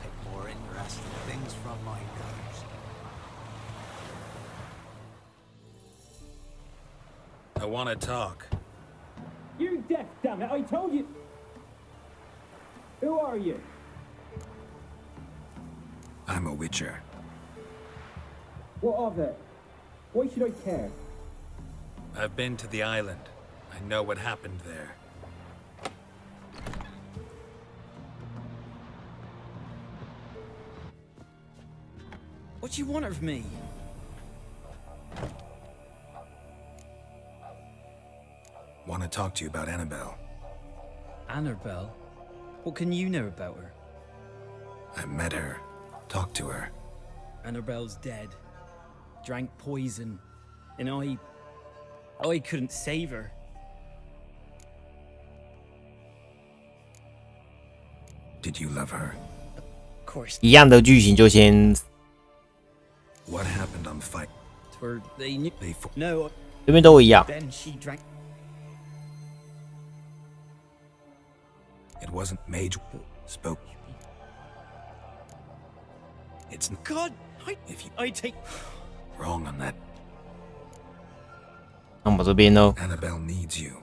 Pick more interesting things from my nose. I want to talk. You're deaf, damn it! I told you. Who are you? I'm a witcher. What of it? Why should I care? I've been to the island. I know what happened there. What do you want of me? Want to talk to you about Annabelle. Annabelle? What can you know about her? I met her. Talked to her. Annabelle's dead. Drank poison. And I couldn't save her. Did you love her? Of course. 一样的剧情就先。What happened on fight? Where they knew. No. 这边都一样。 Then she drank. It wasn't Mage spoke. It's God. If you I take wrong on that. 那我这边呢 Annabelle needs you.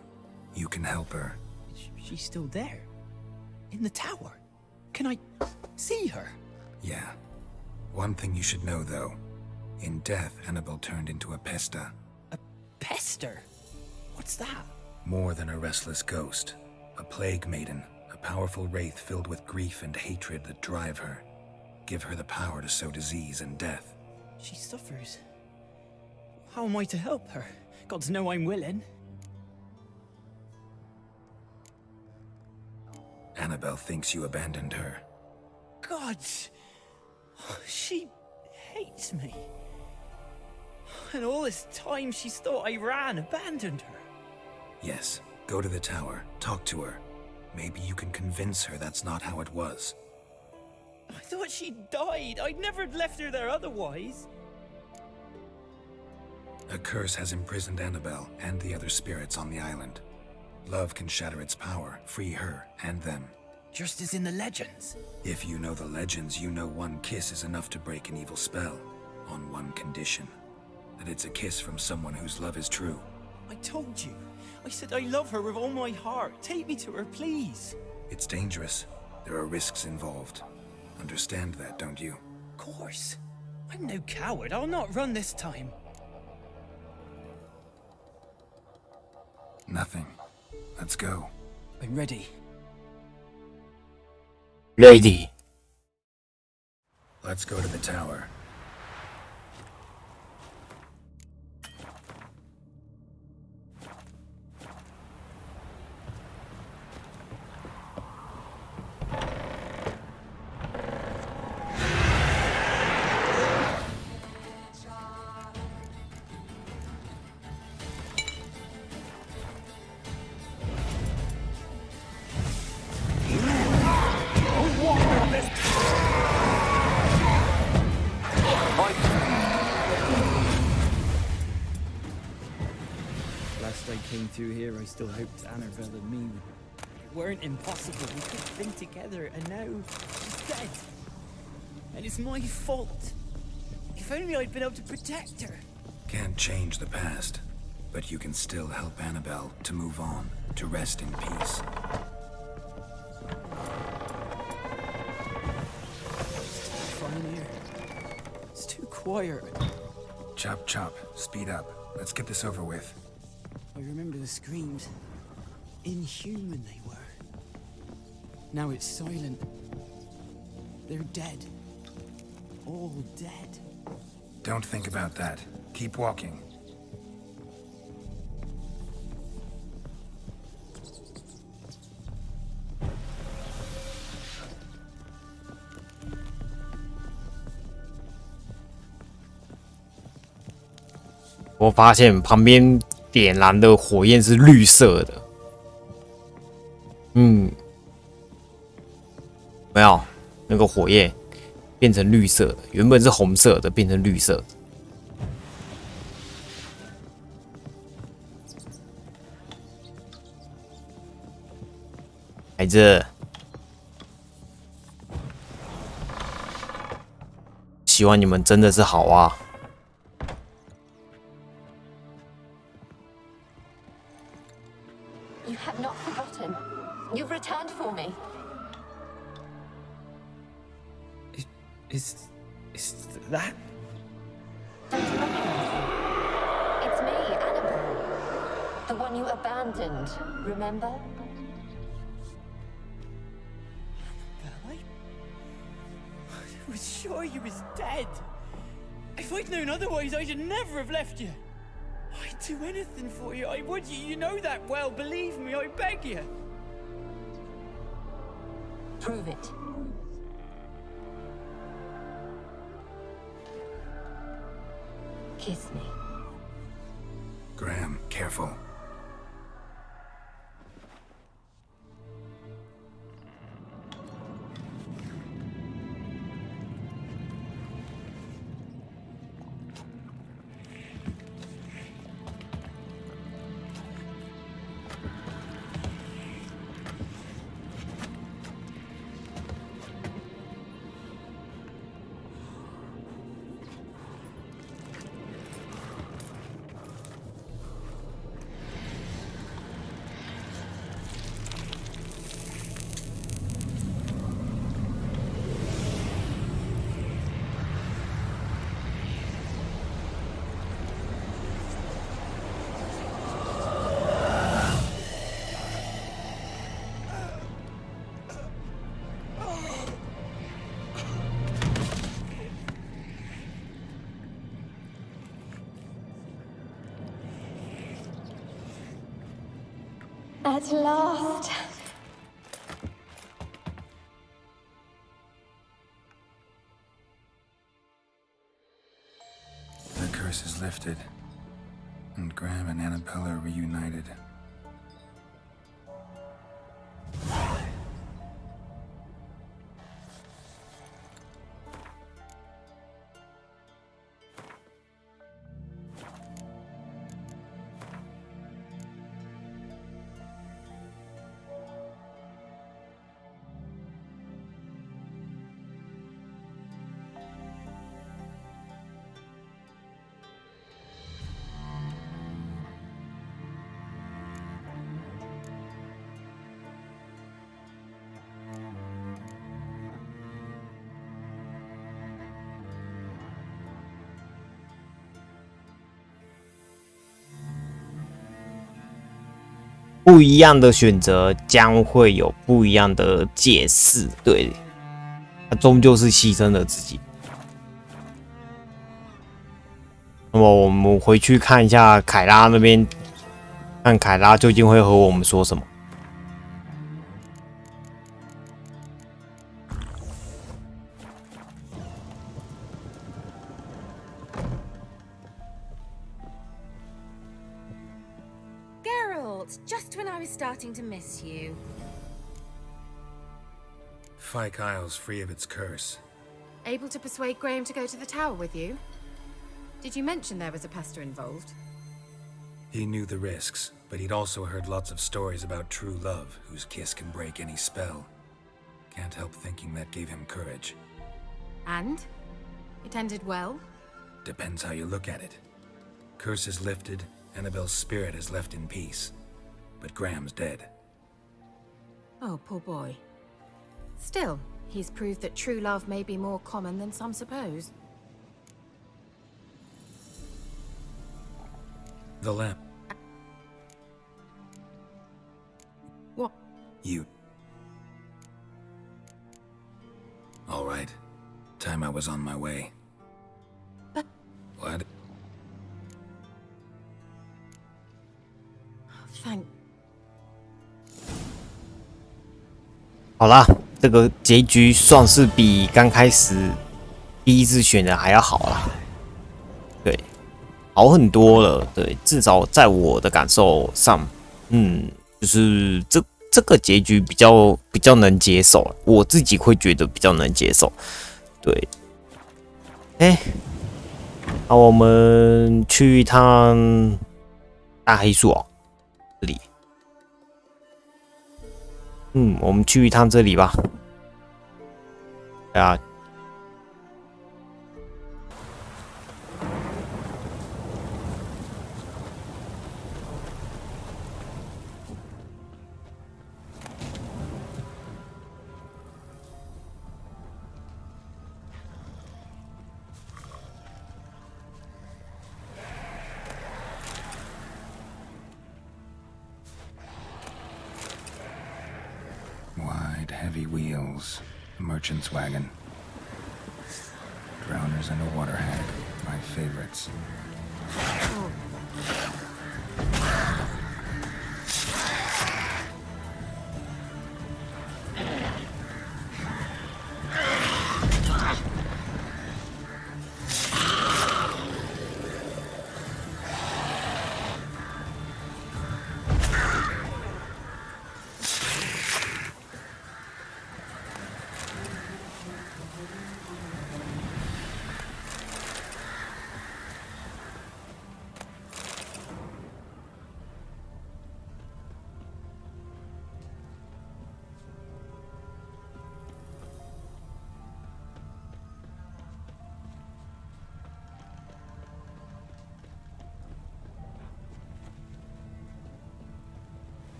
You can help her. She's still there. In the tower. Can I see her? Yeah. One thing you should know, though. In death, Annabelle turned into a pester. A pester? What's that? More than a restless ghost. A plague maiden. A powerful wraith filled with grief and hatred that drive her. Give her the power to sow disease and death. She suffers. How am I to help her? Gods know I'm willing. Annabelle thinks you abandoned her. God! She hates me. And all this time she's thought I abandoned her. Yes, go to the tower, talk to her. Maybe you can convince her that's not how it was. I thought she died. I'd never left her there otherwise. A curse has imprisoned Annabelle and the other spirits on the island. Love can shatter its power, free her and them. Just as in the legends. If you know the legends, you know one kiss is enough to break an evil spell. On one condition. That it's a kiss from someone whose love is true. I told you. I said I love her with all my heart. Take me to her, please. It's dangerous. There are risks involved. Understand that, don't you? Of course. I'm no coward. I'll not run this time. Nothing. Let's go. I'm ready. Ready. Let's go to the tower. Last I came through here, I still hoped Annabelle and me weren't impossible. We could think together, and now she's dead. And it's my fault. If only I'd been able to protect her. Can't change the past, but you can still help Annabelle to move on, to rest in peace. Fine here. It's too quiet. Chop, chop. Speed up. Let's get this over with. I remember the screams. Inhuman they were. Now it's silent. They're dead. All dead. Don't think about that. Keep walking.我发现旁边点燃的火焰是绿色的。没有，那个火焰变成绿色的，原本是红色的，变成绿色的。孩子，希望你们真的是好啊。You have not forgotten. You've returned for me. Is that? Don't you recognize me? It's me, Annabelle. The one you abandoned, remember? I was sure you was dead. If I'd known otherwise, I'd never have left you. I'd do anything for you. I would. You know that well. Believe me, I beg you. Prove it. Kiss me. Graham, careful. At last. The curse is lifted, and Graham and Annabelle are reunited. 不一样的选择将会有不一样的解释，对，他终究是牺牲了自己。那么我们回去看一下凯拉那边，看凯拉究竟会和我们说什么。Just when I was starting to miss you. Fyke Isle's free of its curse. Able to persuade Graham to go to the tower with you? Did you mention there was a pester involved? He knew the risks, but he'd also heard lots of stories about true love, whose kiss can break any spell. Can't help thinking that gave him courage. And? It ended well? Depends how you look at it. Curse is lifted, Annabelle's spirit is left in peace. But Graham's dead. Oh, poor boy. Still, he's proved that true love may be more common than some suppose. The lamp. What? You. All right. Time I was on my way. But... What? Thank... 好啦，这个结局算是比刚开始第一次选的还要好啦，对，好很多了，对，至少在我的感受上，就是这个结局比较能接受，我自己会觉得比较能接受，对，那我们去一趟大黑树哦，这里。我们去一趟这里吧。对啊。Heavy wheels, a merchant's wagon. Drowners and a water hag, my favorites.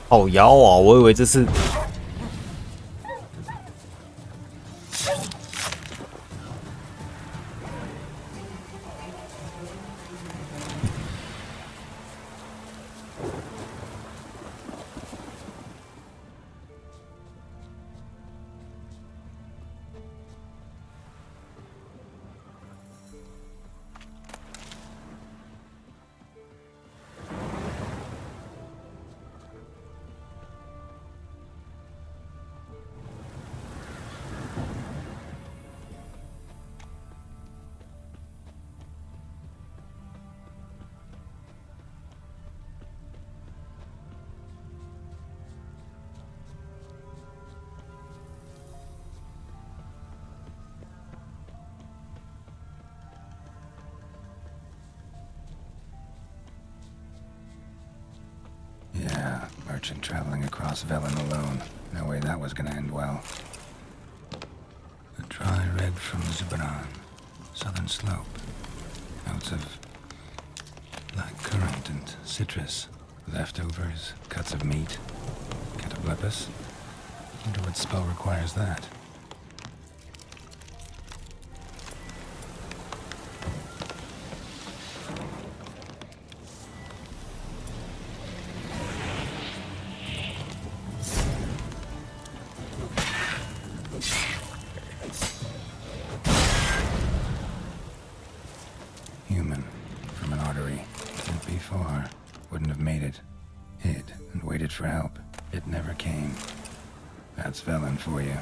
好摇啊！我以为这是。Yeah, merchant traveling across Velen alone. No way that was gonna end well. A dry red from Zubran, southern slope. Notes of black currant and citrus. Leftovers, cuts of meat. Catoblepis. Wonder what spell requires that. for help. It never came. That's Velen for you.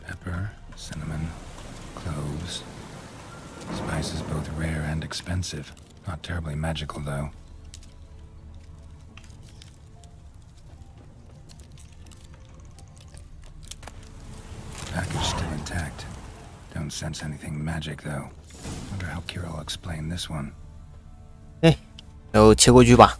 Pepper, cinnamon, cloves. Spices both rare and expensive. Not terribly magical, though. Package still intact. Don't sense anything magic, though. Wonder how Kira will explain this one. 然后切过去吧。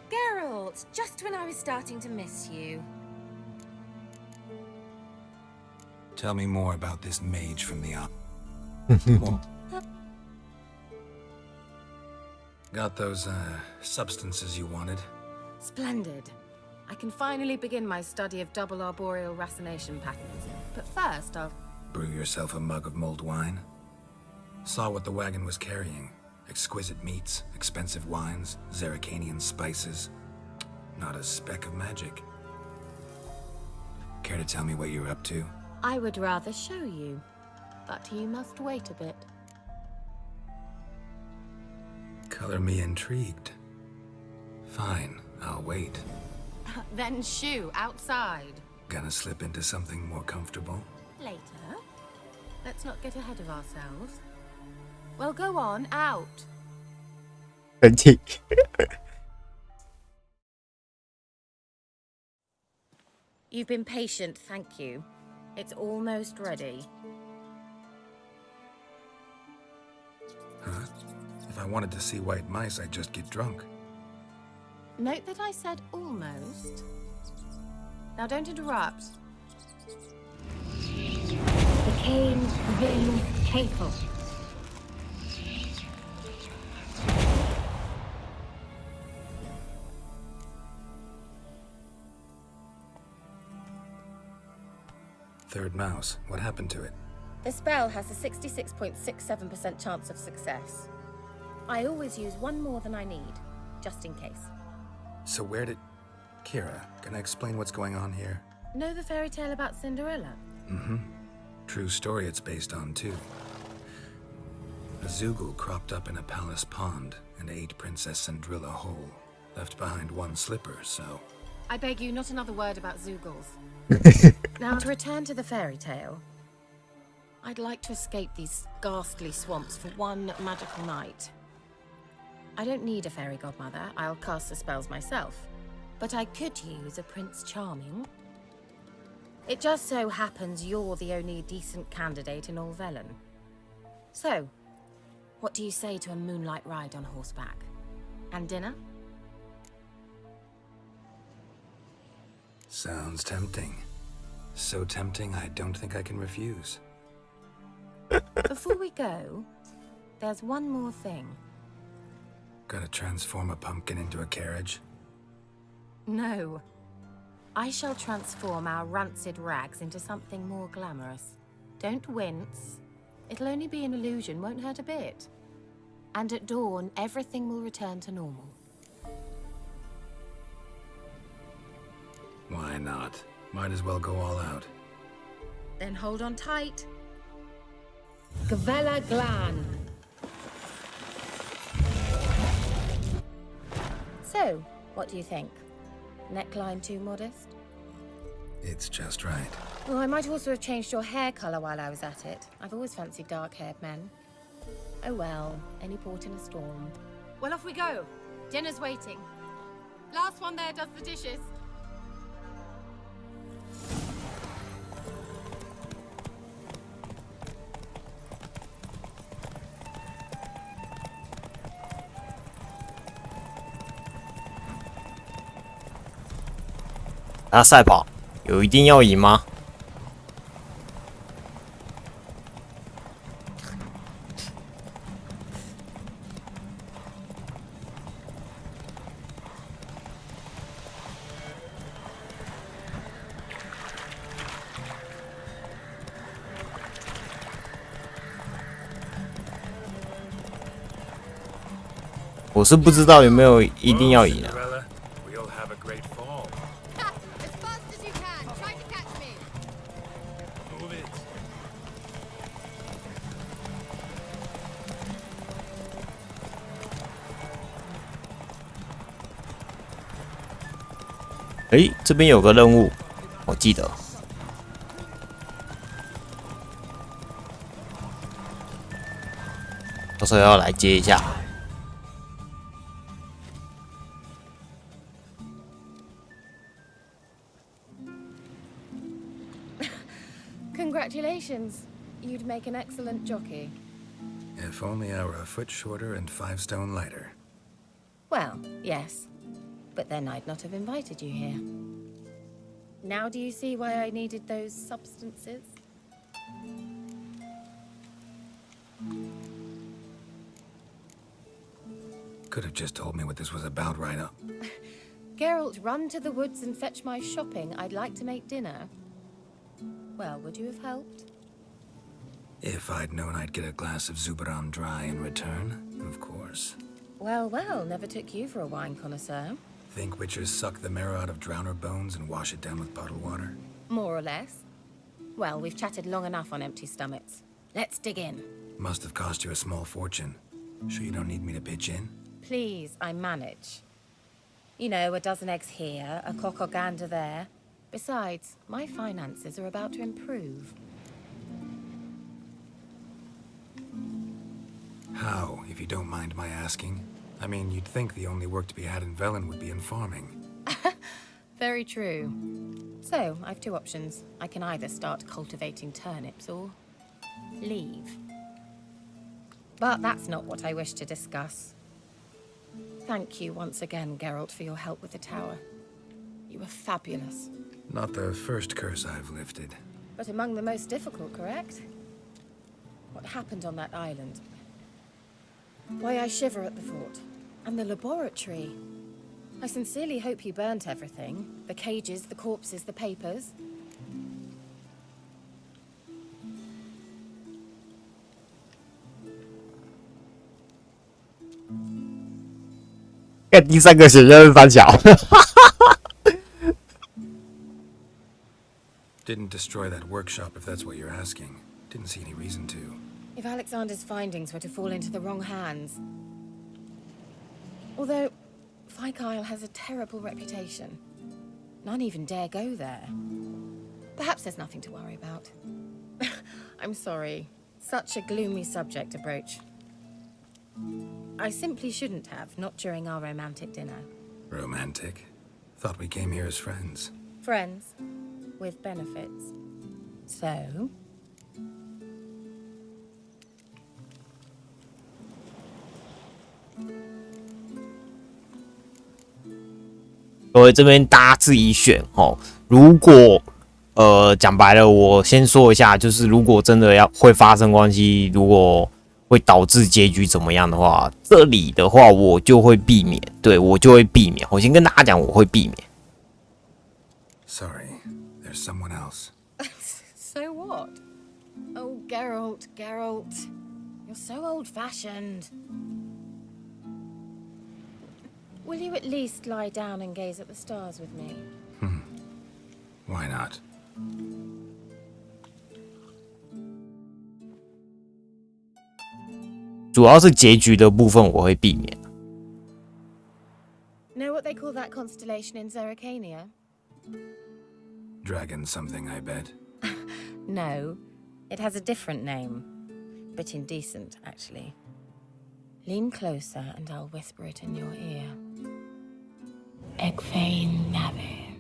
Geralt, just when I was starting to miss you. Tell me more about this mage from the op. Got those, substances you wanted? Splendid. I can finally begin my study of double arboreal racination patterns. But first, I'll... Brew yourself a mug of mulled wine? Saw what the wagon was carrying. Exquisite meats, expensive wines, Zerrikanian spices. Not a speck of magic. Care to tell me what you're up to? I would rather show you, but you must wait a bit. Color me intrigued. Fine, I'll wait. Then shoo, outside. Gonna slip into something more comfortable? Later. Let's not get ahead of ourselves. Well, go on, out. 生气。You've been patient, thank you. It's almost ready. Huh? If I wanted to see white mice, I'd just get drunk. Note that I said almost. Now don't interrupt. The cane Vin Capel. Third mouse. What happened to it? The spell has a 66.67% chance of success. I always use one more than I need, just in case. So where did... Kira, can I explain what's going on here? Know the fairy tale about Cinderella? Mm-hmm. True story it's based on, too. A Zoogle cropped up in a palace pond and ate Princess Cinderella whole. Left behind one slipper, so... I beg you, not another word about Zoogles. Now, to return to the fairy tale. I'd like to escape these ghastly swamps for one magical night. I don't need a fairy godmother. I'll cast the spells myself. But I could use a Prince Charming. It just so happens you're the only decent candidate in all Velen. So, what do you say to a moonlight ride on horseback? And dinner? Sounds tempting. So tempting, I don't think I can refuse. Before we go, there's one more thing. Gotta transform a pumpkin into a carriage? No. I shall transform our rancid rags into something more glamorous. Don't wince. It'll only be an illusion, won't hurt a bit. And at dawn, everything will return to normal. Why not? Might as well go all out. Then hold on tight. Gavella Glan. So, what do you think? Neckline too modest? It's just right. Well, I might also have changed your hair color while I was at it. I've always fancied dark-haired men. Oh well, any port in a storm. Well, off we go. Dinner's waiting. Last one there does the dishes. 他赛跑有一定要赢吗？我是不知道有没有一定要赢啊。诶，这边有个任务，我记得。到时候要来接一下。Congratulations. You'd make an excellent jockey. If only I were a foot shorter and 5 stone lighter. Well, yes. But then I'd not have invited you here. Now do you see why I needed those substances? Could have just told me what this was about right up. Geralt, run to the woods and fetch my shopping. I'd like to make dinner. Well, would you have helped? If I'd known I'd get a glass of Zubaran dry in return, of course. Well, well, never took you for a wine connoisseur. Think witchers suck the marrow out of drowner bones and wash it down with bottled water? More or less. Well, we've chatted long enough on empty stomachs. Let's dig in. Must have cost you a small fortune. Sure you don't need me to pitch in? Please, I manage. You know, a dozen eggs here, a cock or gander there. Besides, my finances are about to improve. How, if you don't mind my asking? I mean, you'd think the only work to be had in Velen would be in farming. Very true. So, I've 2 options. I can either start cultivating turnips or leave. But that's not what I wish to discuss. Thank you once again, Geralt, for your help with the tower. You were fabulous. Not the first curse I've lifted. But among the most difficult, correct? What happened on that island? Why, I shiver at the thought. And the laboratory. I sincerely hope you burnt everything. The cages, the corpses, the papers.第3个选项是三小。Didn't destroy that workshop if that's what you're asking. Didn't see any reason to. If Alexander's findings were to fall into the wrong hands. Although, Fyke Isle has a terrible reputation. None even dare go there. Perhaps there's nothing to worry about. I'm sorry. Such a gloomy subject to broach. I simply shouldn't have, not during our romantic dinner. Romantic? Thought we came here as friends. Friends. With benefits. So? 各位这边大家自己选哦。如果讲白了，我先说一下，就是如果真的会发生关系，如果会导致结局怎么样的话，这里的话我就会避免，对我就会避免。我先跟大家讲，我会避免。Sorry, there's someone else. So what? Oh, Geralt, Geralt. You're so old-fashioned. Will you at least lie down and gaze at the stars with me? Why not?「主要是结局的部分我会避免。 Know what they call that constellation in Zerrikania? Dragon something, I bet. No, it has a different name. Bit indecent, actually. Lean closer and I'll whisper it in your ear. Egfain Nave.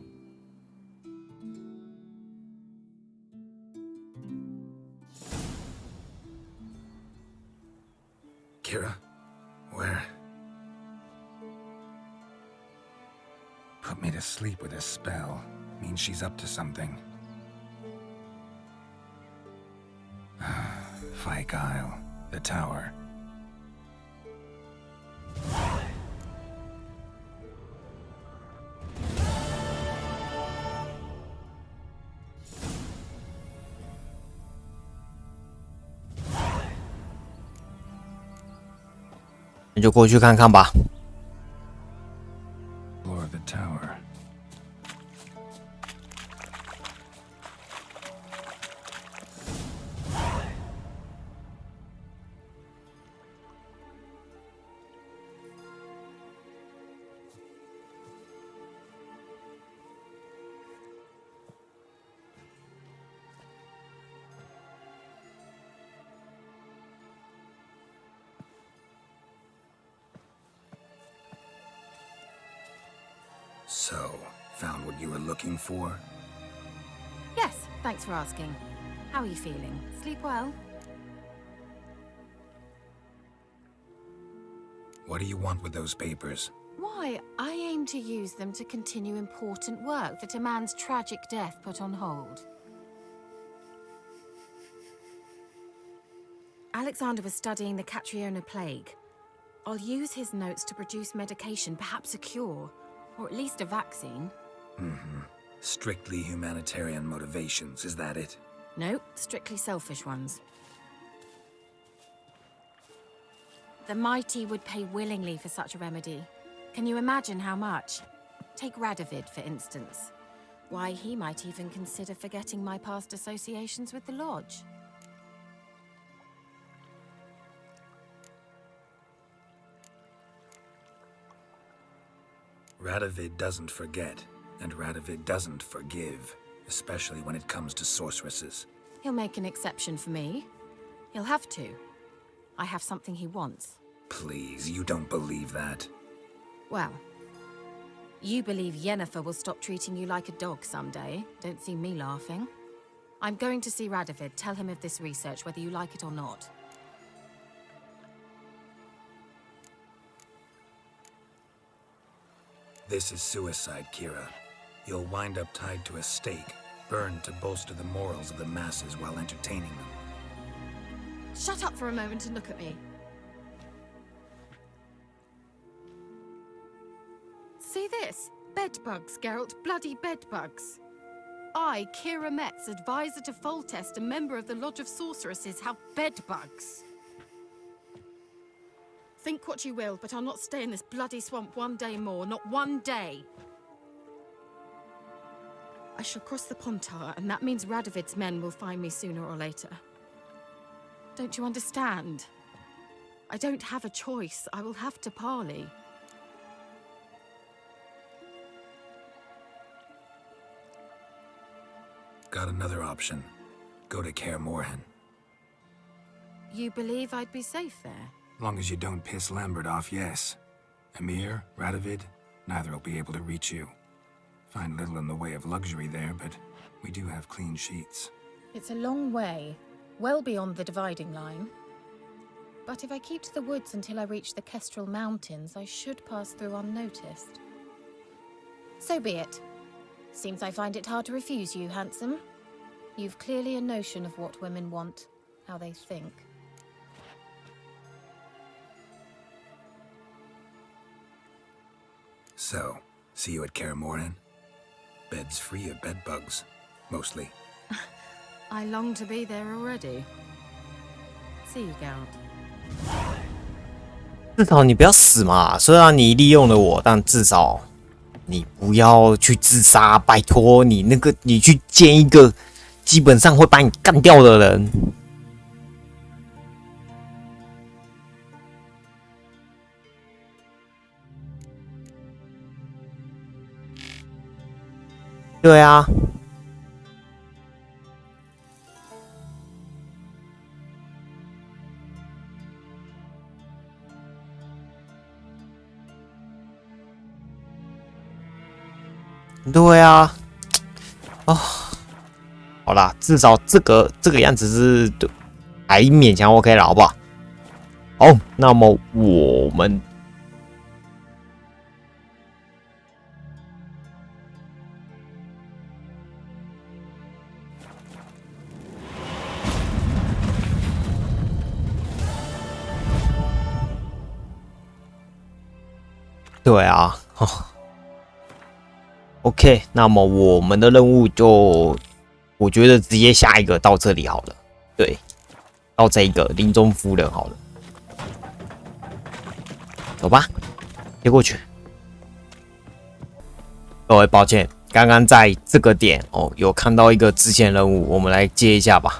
Kira? Where? Put me to sleep with a spell. Means she's up to something. Fyke Isle. The tower.那就过去看看吧。Floor of the tower. So, found what you were looking for? Yes, thanks for asking. How are you feeling? Sleep well? What do you want with those papers? Why, I aim to use them to continue important work that a man's tragic death put on hold. Alexander was studying the Catriona plague. I'll use his notes to produce medication, perhaps a cure. Or at least a vaccine. Strictly humanitarian motivations, is that it? No, strictly selfish ones. The mighty would pay willingly for such a remedy. Can you imagine how much? Take Radovid, for instance. Why, he might even consider forgetting my past associations with the Lodge. Radovid doesn't forget, and Radovid doesn't forgive, especially when it comes to sorceresses. He'll make an exception for me. He'll have to. I have something he wants. Please, you don't believe that. Well, you believe Yennefer will stop treating you like a dog someday. Don't see me laughing. I'm going to see Radovid, tell him of this research, whether you like it or not. This is suicide, Kira. You'll wind up tied to a stake, burned to bolster the morals of the masses while entertaining them. Shut up for a moment and look at me. See this? Bedbugs, Geralt. Bloody bedbugs. I, Kira Metz, advisor to Foltest, a member of the Lodge of Sorceresses, have bedbugs. Think what you will, but I'll not stay in this bloody swamp one day more. Not one day. I shall cross the Pontar, and that means Radovid's men will find me sooner or later. Don't you understand? I don't have a choice. I will have to parley. Got another option. Go to Kaer Morhen. You believe I'd be safe there? Long as you don't piss Lambert off, yes. Emir, Radovid, neither will be able to reach you. Find little in the way of luxury there, but we do have clean sheets. It's a long way, well beyond the dividing line. But if I keep to the woods until I reach the Kestrel Mountains, I should pass through unnoticed. So be it. Seems I find it hard to refuse you, handsome. You've clearly a notion of what women want, how they think. So, see you at Kaer Morhen? Bed's free of bedbugs, mostly. I long to be there already. See you, Geralt. 至少你不要死嘛！虽然你利用了我，但至少你不要去自杀，拜托你那个，你去见一个基本上会把你干掉的人。对啊。对啊，哦，好啦，至少这个样子是还勉强 OK 了，好不好？好，那么我们对啊，OK， 那么我们的任务就，我觉得直接下一个到这里好了。对，到这一个林中夫人好了。走吧，接过去。各位抱歉，刚刚在这个点哦，有看到一个支线任务，我们来接一下吧。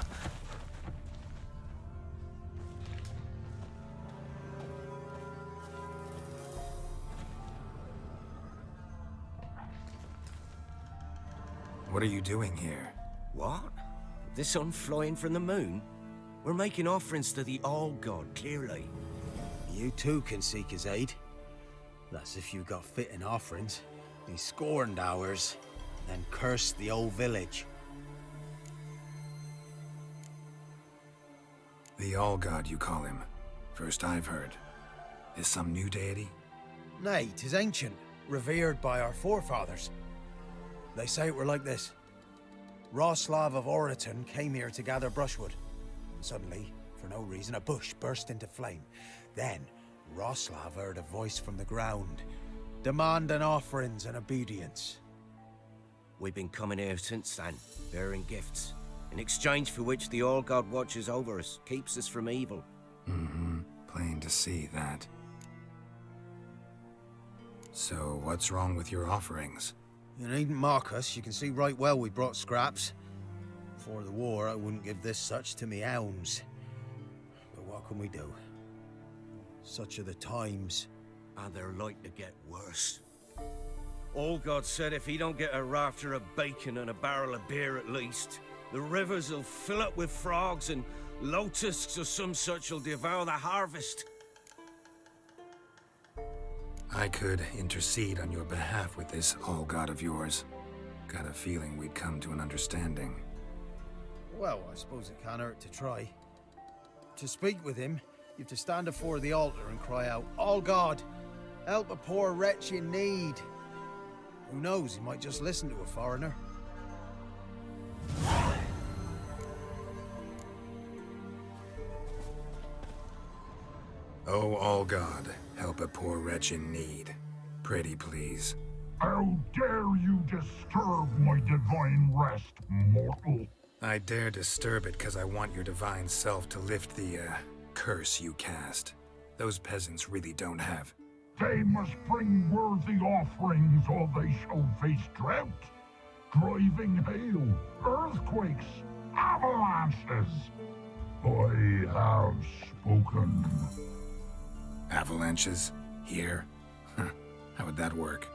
What are you doing here? What? The sun flying from the moon? We're making offerings to the All-God, clearly. You too can seek his aid. That's if you got fitting offerings. He scorned ours, then cursed the old village. The All-God, you call him. First I've heard. Is some new deity? Nay, 'tis ancient, revered by our forefathers. They say it were like this. Roslav of Oriton came here to gather brushwood. Suddenly, for no reason, a bush burst into flame. Then, Roslav heard a voice from the ground, demanding offerings and obedience. We've been coming here since then, bearing gifts, in exchange for which the All-God watches over us, keeps us from evil. Plain to see that. So, what's wrong with your offerings? You needn't mock us. You can see right well we brought scraps. Before the war, I wouldn't give this such to me hounds. But what can we do? Such are the times. And they're like to get worse. All-God said if he don't get a rafter of bacon and a barrel of beer at least, the rivers will fill up with frogs and locusts or some such will devour the harvest. I could intercede on your behalf with this All-God of yours. Got a feeling we'd come to an understanding. Well, I suppose it can't hurt to try. To speak with him, you have to stand before the altar and cry out, All-God, help a poor wretch in need. Who knows, he might just listen to a foreigner. Oh, All-God, help a poor wretch in need. Pretty please. How dare you disturb my divine rest, mortal? I dare disturb it because I want your divine self to lift the, curse you cast. Those peasants really don't have. They must bring worthy offerings or they shall face drought, driving hail, earthquakes, avalanches. I have spoken. Avalanches? Here? How would that work?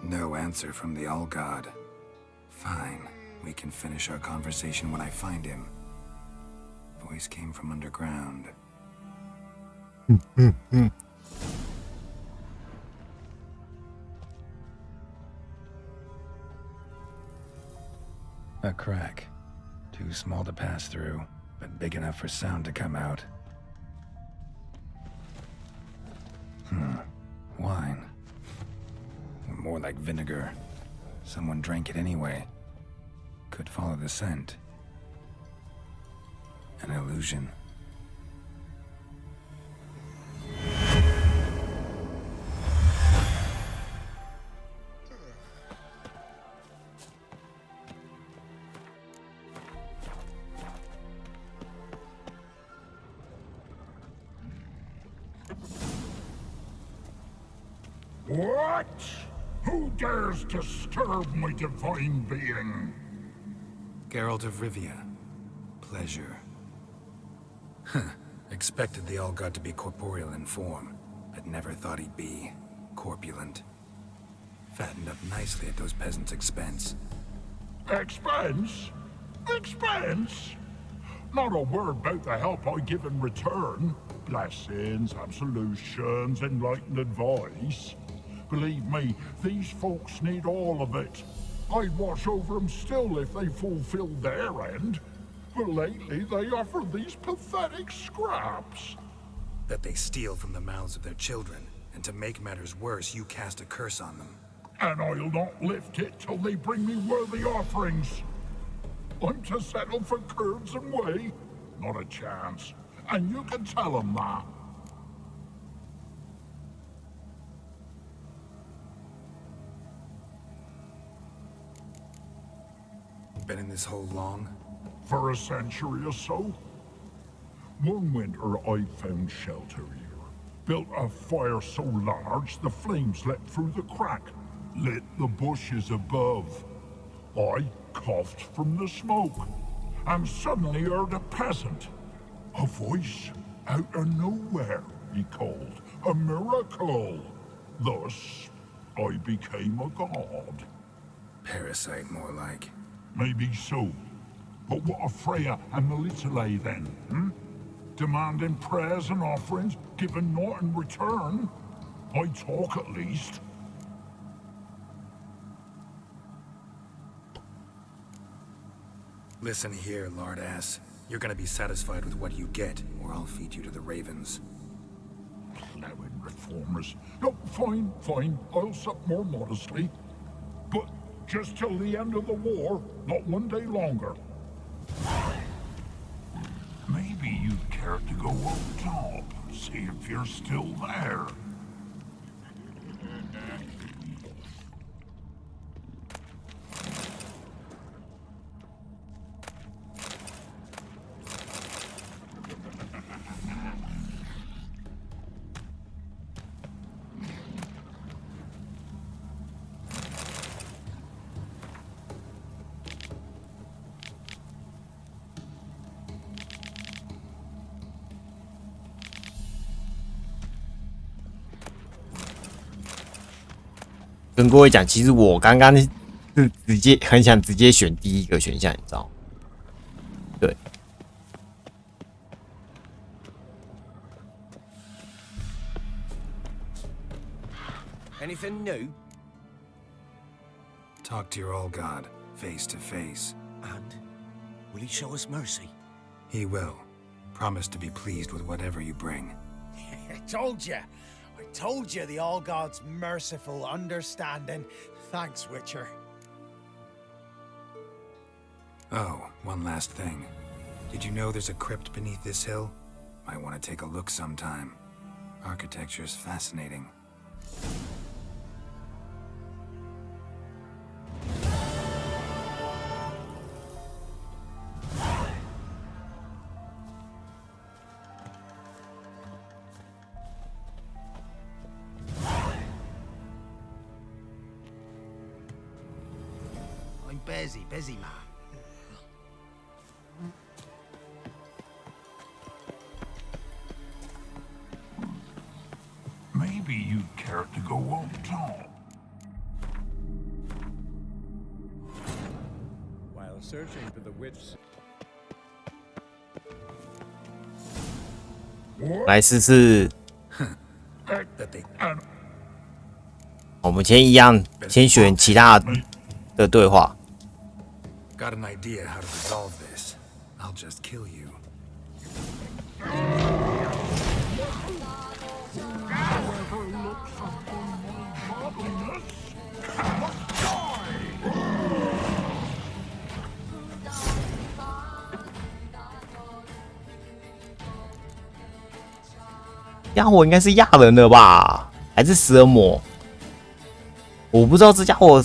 No answer from the All-God. Fine. We can finish our conversation when I find him. Voice came from underground. A crack. Too small to pass through, but big enough for sound to come out. Wine. More like vinegar. Someone drank it anyway. Could follow the scent. An illusion. What? Who dares disturb my divine being? Geralt of Rivia. Pleasure. Expected the All-God to be corporeal in form, but never thought he'd be corpulent. Fattened up nicely at those peasants' expense. Expense? Expense? Not a word about the help I give in return. Blessings, absolutions, enlightened advice. Believe me, these folks need all of it. I'd watch over them still if they fulfilled their end. But lately they offer these pathetic scraps. That they steal from the mouths of their children, and to make matters worse, you cast a curse on them. And I'll not lift it till they bring me worthy offerings. I'm to settle for curds and whey? Not a chance. And you can tell them that. Been in this hole long? For a century or so. One winter I found shelter here. Built a fire so large the flames leapt through the crack, lit the bushes above. I coughed from the smoke, and suddenly heard a peasant. A voice out of nowhere, he called. A miracle. Thus, I became a god. Parasite, more like. Maybe so. But what of Freya and Melitele then, Demanding prayers and offerings, giving naught in return? I talk at least. Listen here, lard-ass. You're gonna be satisfied with what you get, or I'll feed you to the ravens. Plowing reformers. No, fine. I'll sup more modestly. But just till the end of the war, not one day longer. Maybe you'd care to go up top, see if you're still there.跟各位讲，其实我刚刚是很想直接选第一个选项，你知道？对。Anything new? Talk to your old god, face to face. And will he show us mercy? He will. Promise to be pleased with whatever you bring. I told you the All God's merciful, understanding. Thanks, Witcher. Oh, one last thing. Did you know there's a crypt beneath this hill? Might want to take a look sometime. Architecture's fascinating. Busy, man. Maybe you'd care to go up top. While searching for the witch. 来试试。我们先一样，先选其他的对话。Got an idea how to resolve this. I'll just kill you. 家伙应该是亚人的吧，还是食人魔？我不知道这家伙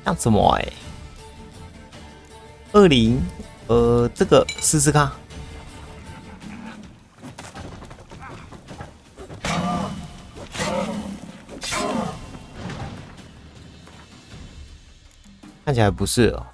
像什么20，这个试试看。看起来不是哦。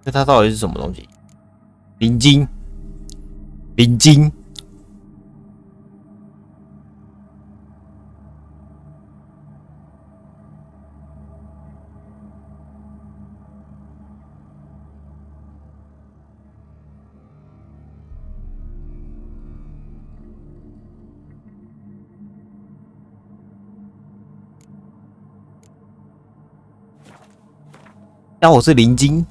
那它到底是什么东西？灵晶，灵晶。但我是灵晶，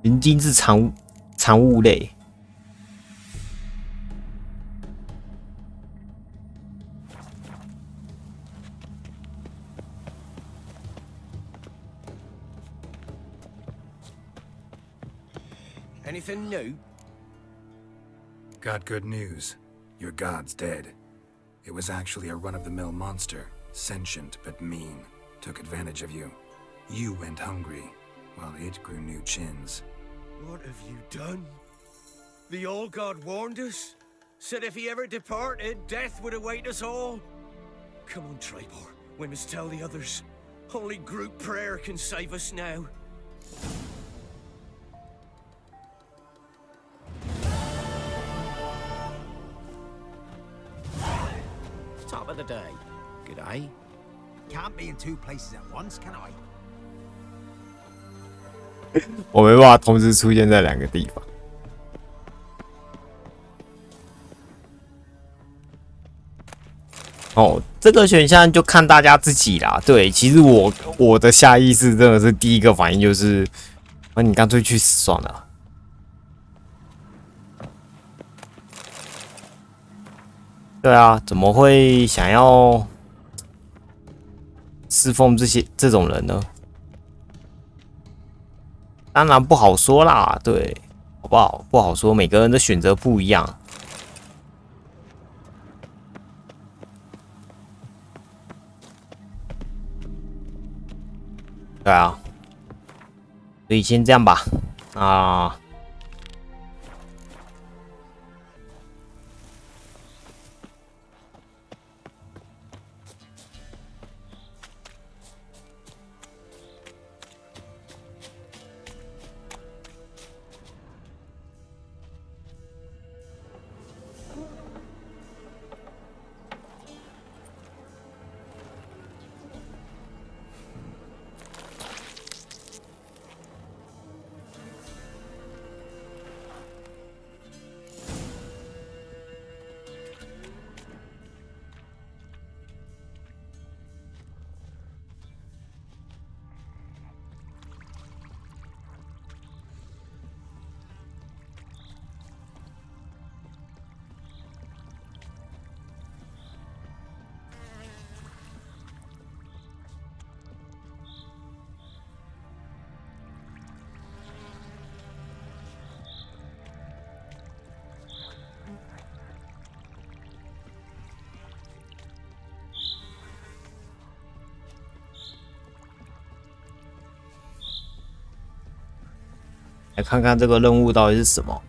灵晶是产物类。Anything new? Got good news. Your god's dead. It was actually a run-of-the-mill monster, sentient but mean. Took advantage of you. You went hungry, while it grew new chins. What have you done? The old god warned us. Said if he ever departed, death would await us all. Come on, Tribor. We must tell the others. Only group prayer can save us now. Top of the day. Good day. Can't be in two places at once, can I? 我没办法同时出现在两个地方。哦，这个选项就看大家自己啦。对，其实我的下意识真的是第一个反应就是，那你干脆去死算了。对啊，怎么会想要侍奉这种人呢？当然不好说啦，对，好不好？不好说，每个人的选择不一样。对啊，所以先这样吧。啊。来看看这个任务到底是什么。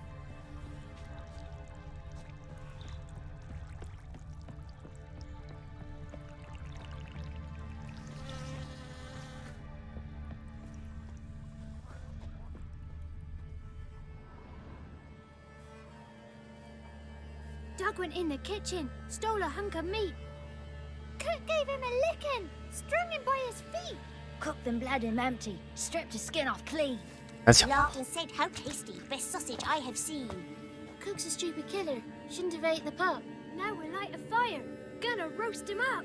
Doug went in the kitchen, stole a hunk of meat. Cook gave him a licking, strung him by his feet. Cooked and bled him empty, stripped his skin off clean. Laughed and said, "How tasty, best sausage I have seen." Cook's a stupid killer, shouldn't have ate the pup. Now we'll light a fire, gonna roast him up.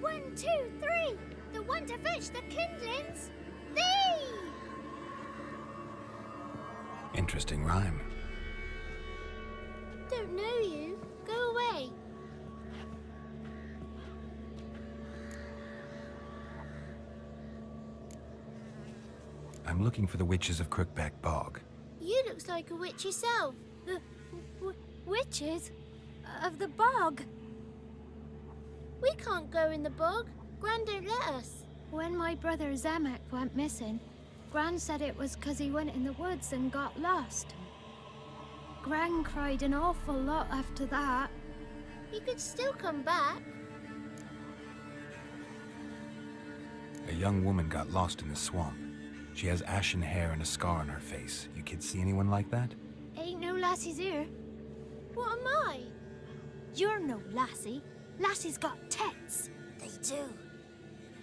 1, 2, 3, the one to fetch the kindlings, thee! Interesting rhyme. Don't know you, go away. I'm looking for the witches of Crookback Bog. You looks like a witch yourself. The witches of the bog. We can't go in the bog. Gran don't let us. When my brother Zamek went missing, Gran said it was 'cause he went in the woods and got lost. Gran cried an awful lot after that. He could still come back. A young woman got lost in the swamp. She has ashen hair and a scar on her face. You kids see anyone like that? Ain't no lassies here. What am I? You're no lassie. Lassies got tits. They do.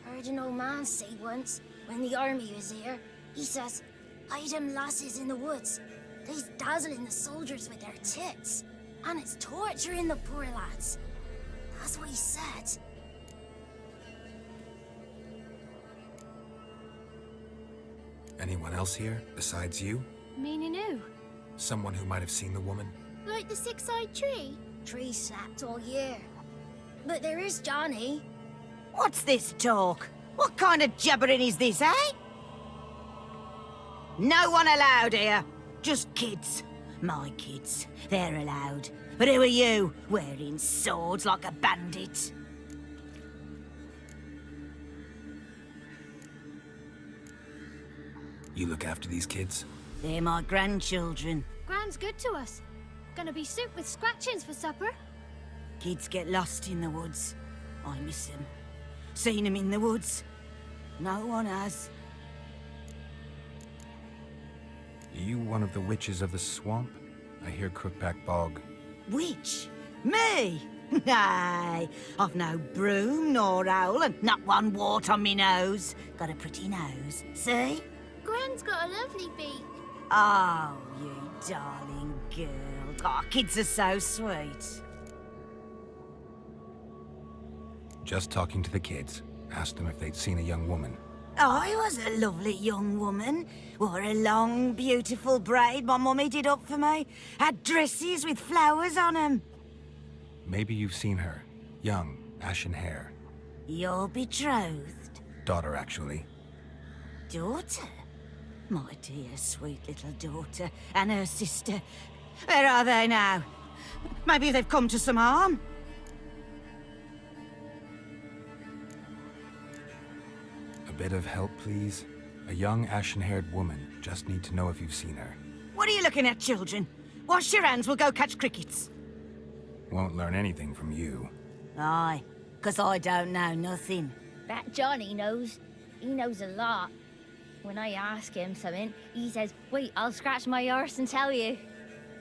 Heard an old man say once, when the army was here, he says, hide them lasses in the woods. They's dazzling the soldiers with their tits. And it's torturing the poor lads. That's what he said. Anyone else here, besides you? Meaning who? Someone who might have seen the woman? Like the six-eyed tree? Tree snapped all year. But there is Johnny. What's this talk? What kind of jabbering is this, eh? No one allowed here. Just kids. My kids. They're allowed. But who are you, wearing swords like a bandit? You look after these kids? They're my grandchildren. Gran's good to us. Gonna be soup with scratchings for supper. Kids get lost in the woods. I miss them. Seen them in the woods. No one has. Are you one of the witches of the swamp? I hear Crookback Bog. Witch? Me? Nay, I've no broom nor owl and not one wart on me nose. Got a pretty nose, see? Gran's got a lovely beak. Oh, you darling girl. Oh, kids are so sweet. Just talking to the kids. Asked them if they'd seen a young woman. I was a lovely young woman. Wore a long, beautiful braid my mummy did up for me. Had dresses with flowers on them. Maybe you've seen her. Young, ashen hair. Your betrothed? Daughter, actually. Daughter? My dear, sweet little daughter. And her sister. Where are they now? Maybe they've come to some harm. A bit of help, please? A young, ashen-haired woman. Just need to know if you've seen her. What are you looking at, children? Wash your hands, we'll go catch crickets. Won't learn anything from you. Aye, 'cause I don't know nothing. That Johnny knows. He knows a lot. When I ask him something, he says, wait, I'll scratch my arse and tell you.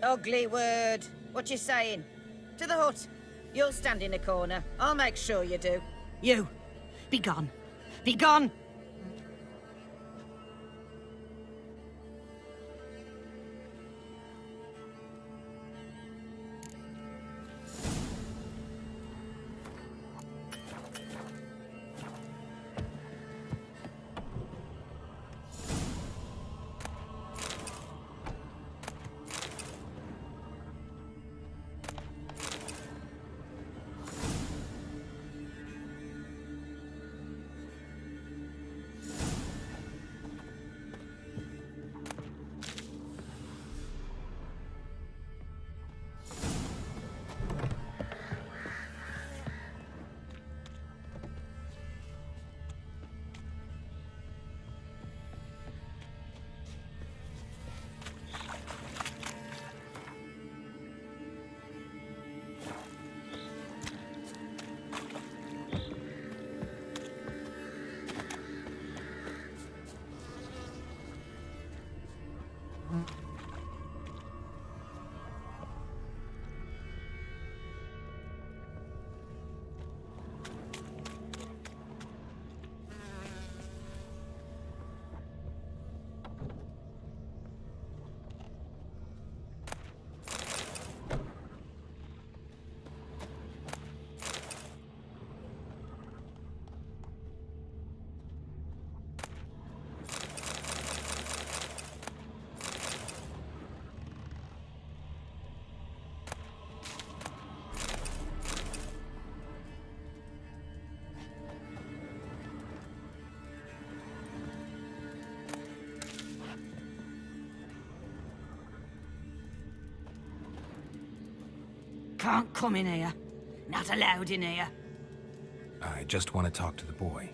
Ugly word. What you saying? To the hut. You'll stand in a corner. I'll make sure you do. You, be gone. Be gone! Can't come in here. Not allowed in here. I just want to talk to the boy.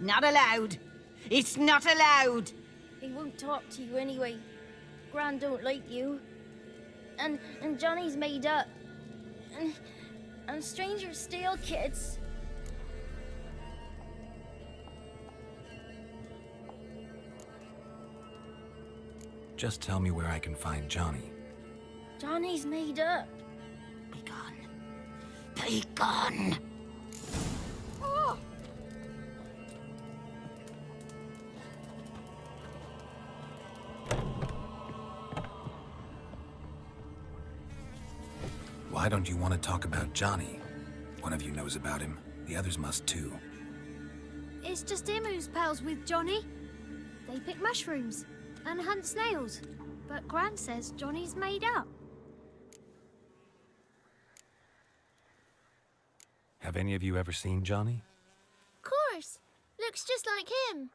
Not allowed. It's not allowed. He won't talk to you anyway. Gran don't like you. And Johnny's made up. And strangers steal kids. Just tell me where I can find Johnny. Johnny's made up. Be gone. Be gone! Oh. Why don't you want to talk about Johnny? One of you knows about him. The others must too. It's just him who's pals with Johnny. They pick mushrooms and hunt snails. But Gran says Johnny's made up. Have any of you ever seen Johnny? Of course. Looks just like him.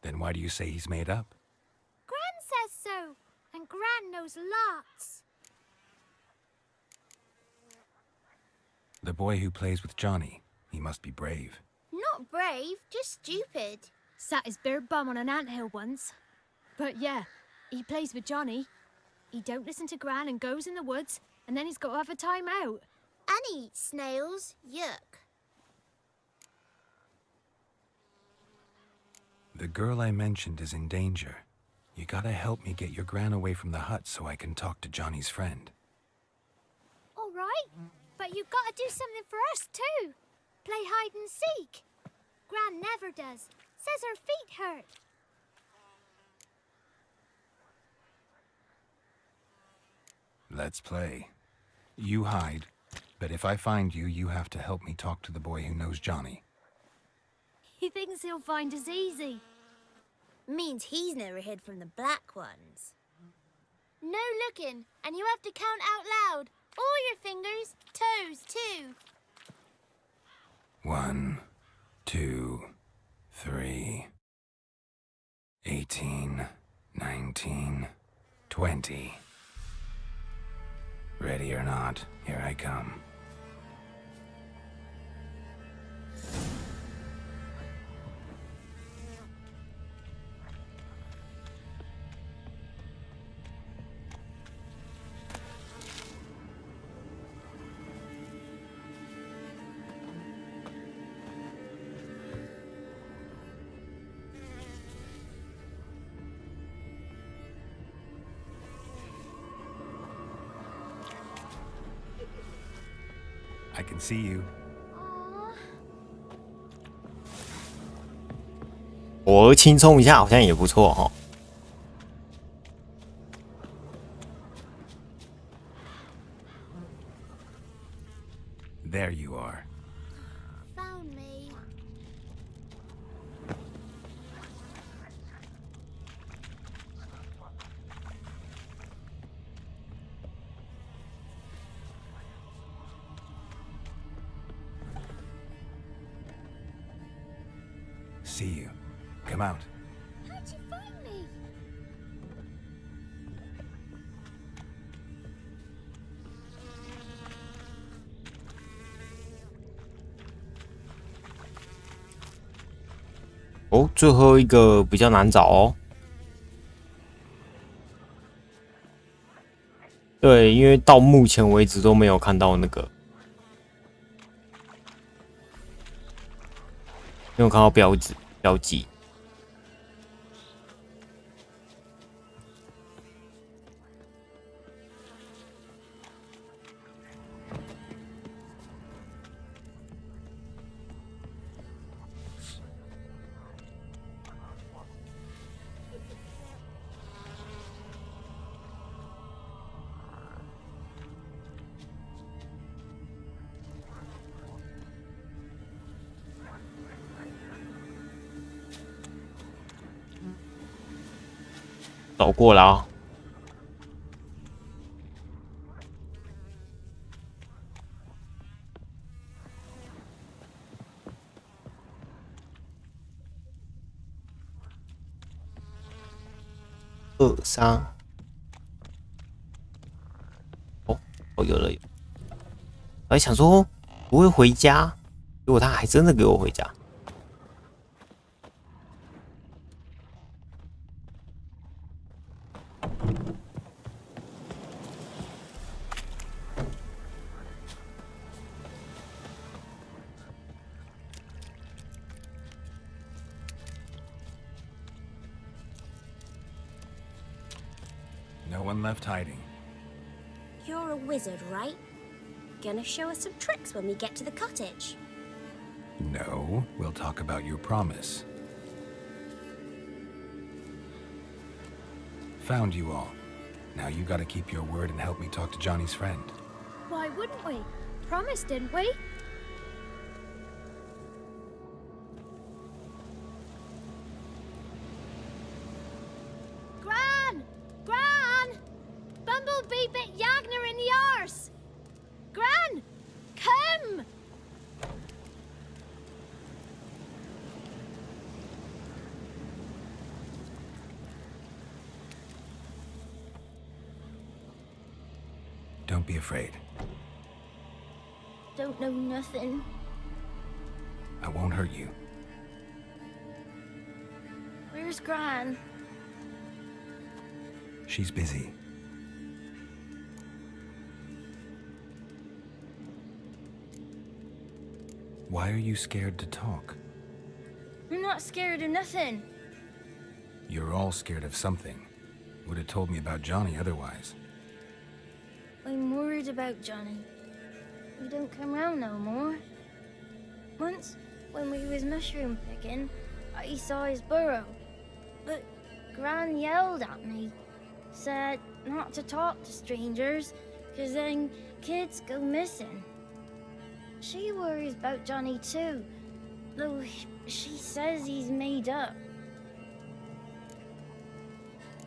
Then why do you say he's made up? Gran says so. And Gran knows lots. The boy who plays with Johnny, he must be brave. Not brave, just stupid. Sat his bare bum on an anthill once. But yeah, he plays with Johnny. He don't listen to Gran and goes in the woods, and then he's got to have a time out. And eats snails. Yuck. The girl I mentioned is in danger. You gotta help me get your Gran away from the hut so I can talk to Johnny's friend. All right, but you gotta do something for us too. Play hide and seek. Gran never does. Says her feet hurt. Let's play. You hide, but if I find you, you have to help me talk to the boy who knows Johnny. He thinks he'll find us easy. Means he's never hid from the black ones. No looking, and you have to count out loud. All your fingers, toes too. 1, 2, 3, 18, 19, 20. Ready or not, here I come. I can see you. 偶尔轻松一下好像也不错哈。There you are. Found me. See you. Come out. How'd you find me?哦，最后一个比较难找哦。对，因为到目前为止都没有看到那个，没有看到标记。走过了啊！2、3，哦，有了有。我还想说不会回家，结果他还真的给我回家。No one left hiding. You're a wizard, right? Gonna show us some tricks when we get to the cottage. No, we'll talk about your promise. Found you all. Now you gotta keep your word and help me talk to Johnny's friend. Why wouldn't we? Promised, didn't we? Gran! Gran! Bumblebee bit Yagner in the arse! Gran! Come! Don't be afraid. Don't know nothing. I won't hurt you. Where's Gran? She's busy. Why are you scared to talk? I'm not scared of nothing. You're all scared of something. Would have told me about Johnny otherwise. I'm worried about Johnny. He don't come round no more. Once, when we was mushroom picking, I saw his burrow. But Gran yelled at me. Said not to talk to strangers, 'cause then kids go missing. She worries about Johnny too, though she says he's made up.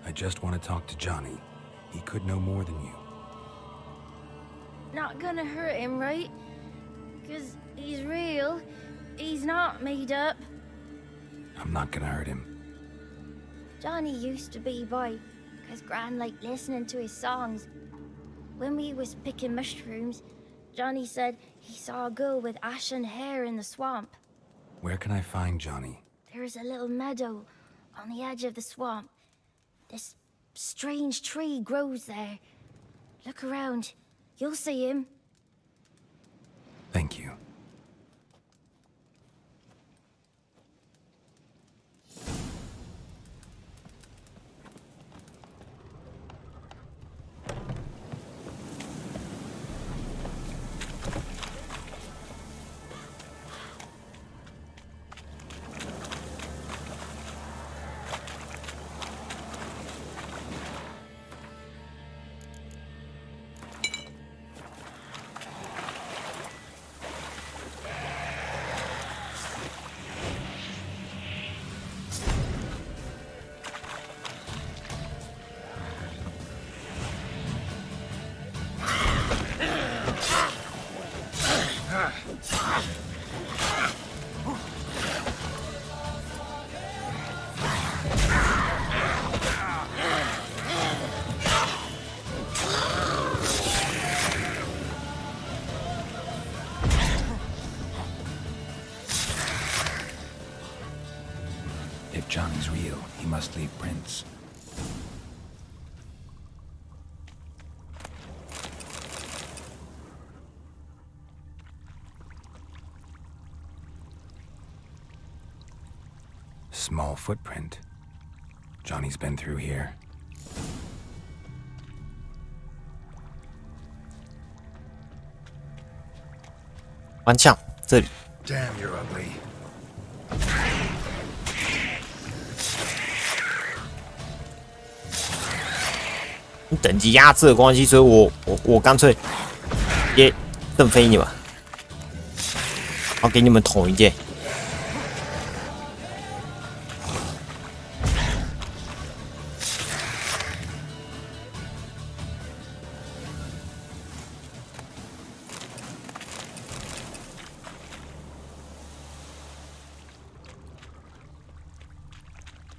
I just want to talk to Johnny. He could know more than you. Not gonna hurt him, right? 'Cause he's real. He's not made up. I'm not gonna hurt him. Johnny used to be boy, 'cause Gran liked listening to his songs. When we was picking mushrooms, Johnny said he saw a girl with ashen hair in the swamp. Where can I find Johnny? There's a little meadow on the edge of the swamp. This strange tree grows there. Look around. You'll see him. Thank you. If Johnny's real, he must leave prints. Small footprint. Johnny's been through here. Damn, you're ugly. 等级压制的关系，所以我干脆也震飞你们，好给你们捅一剑。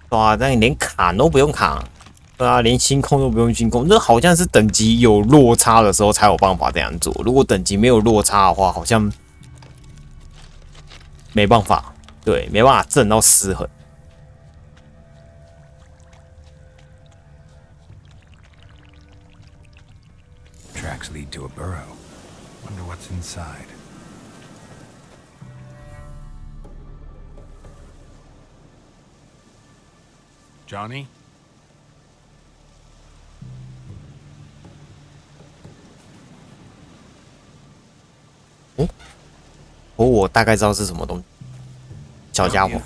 哇，那你连砍都不用砍。 对啊，连星空都不用星空，这好像是等级有落差的时候才有办法这样做。如果等级没有落差的话，好像没办法，对，没办法震到失衡。Tracks lead to a burrow. Wonder what's inside. Johnny? 我大概知道是什么东西。小家伙。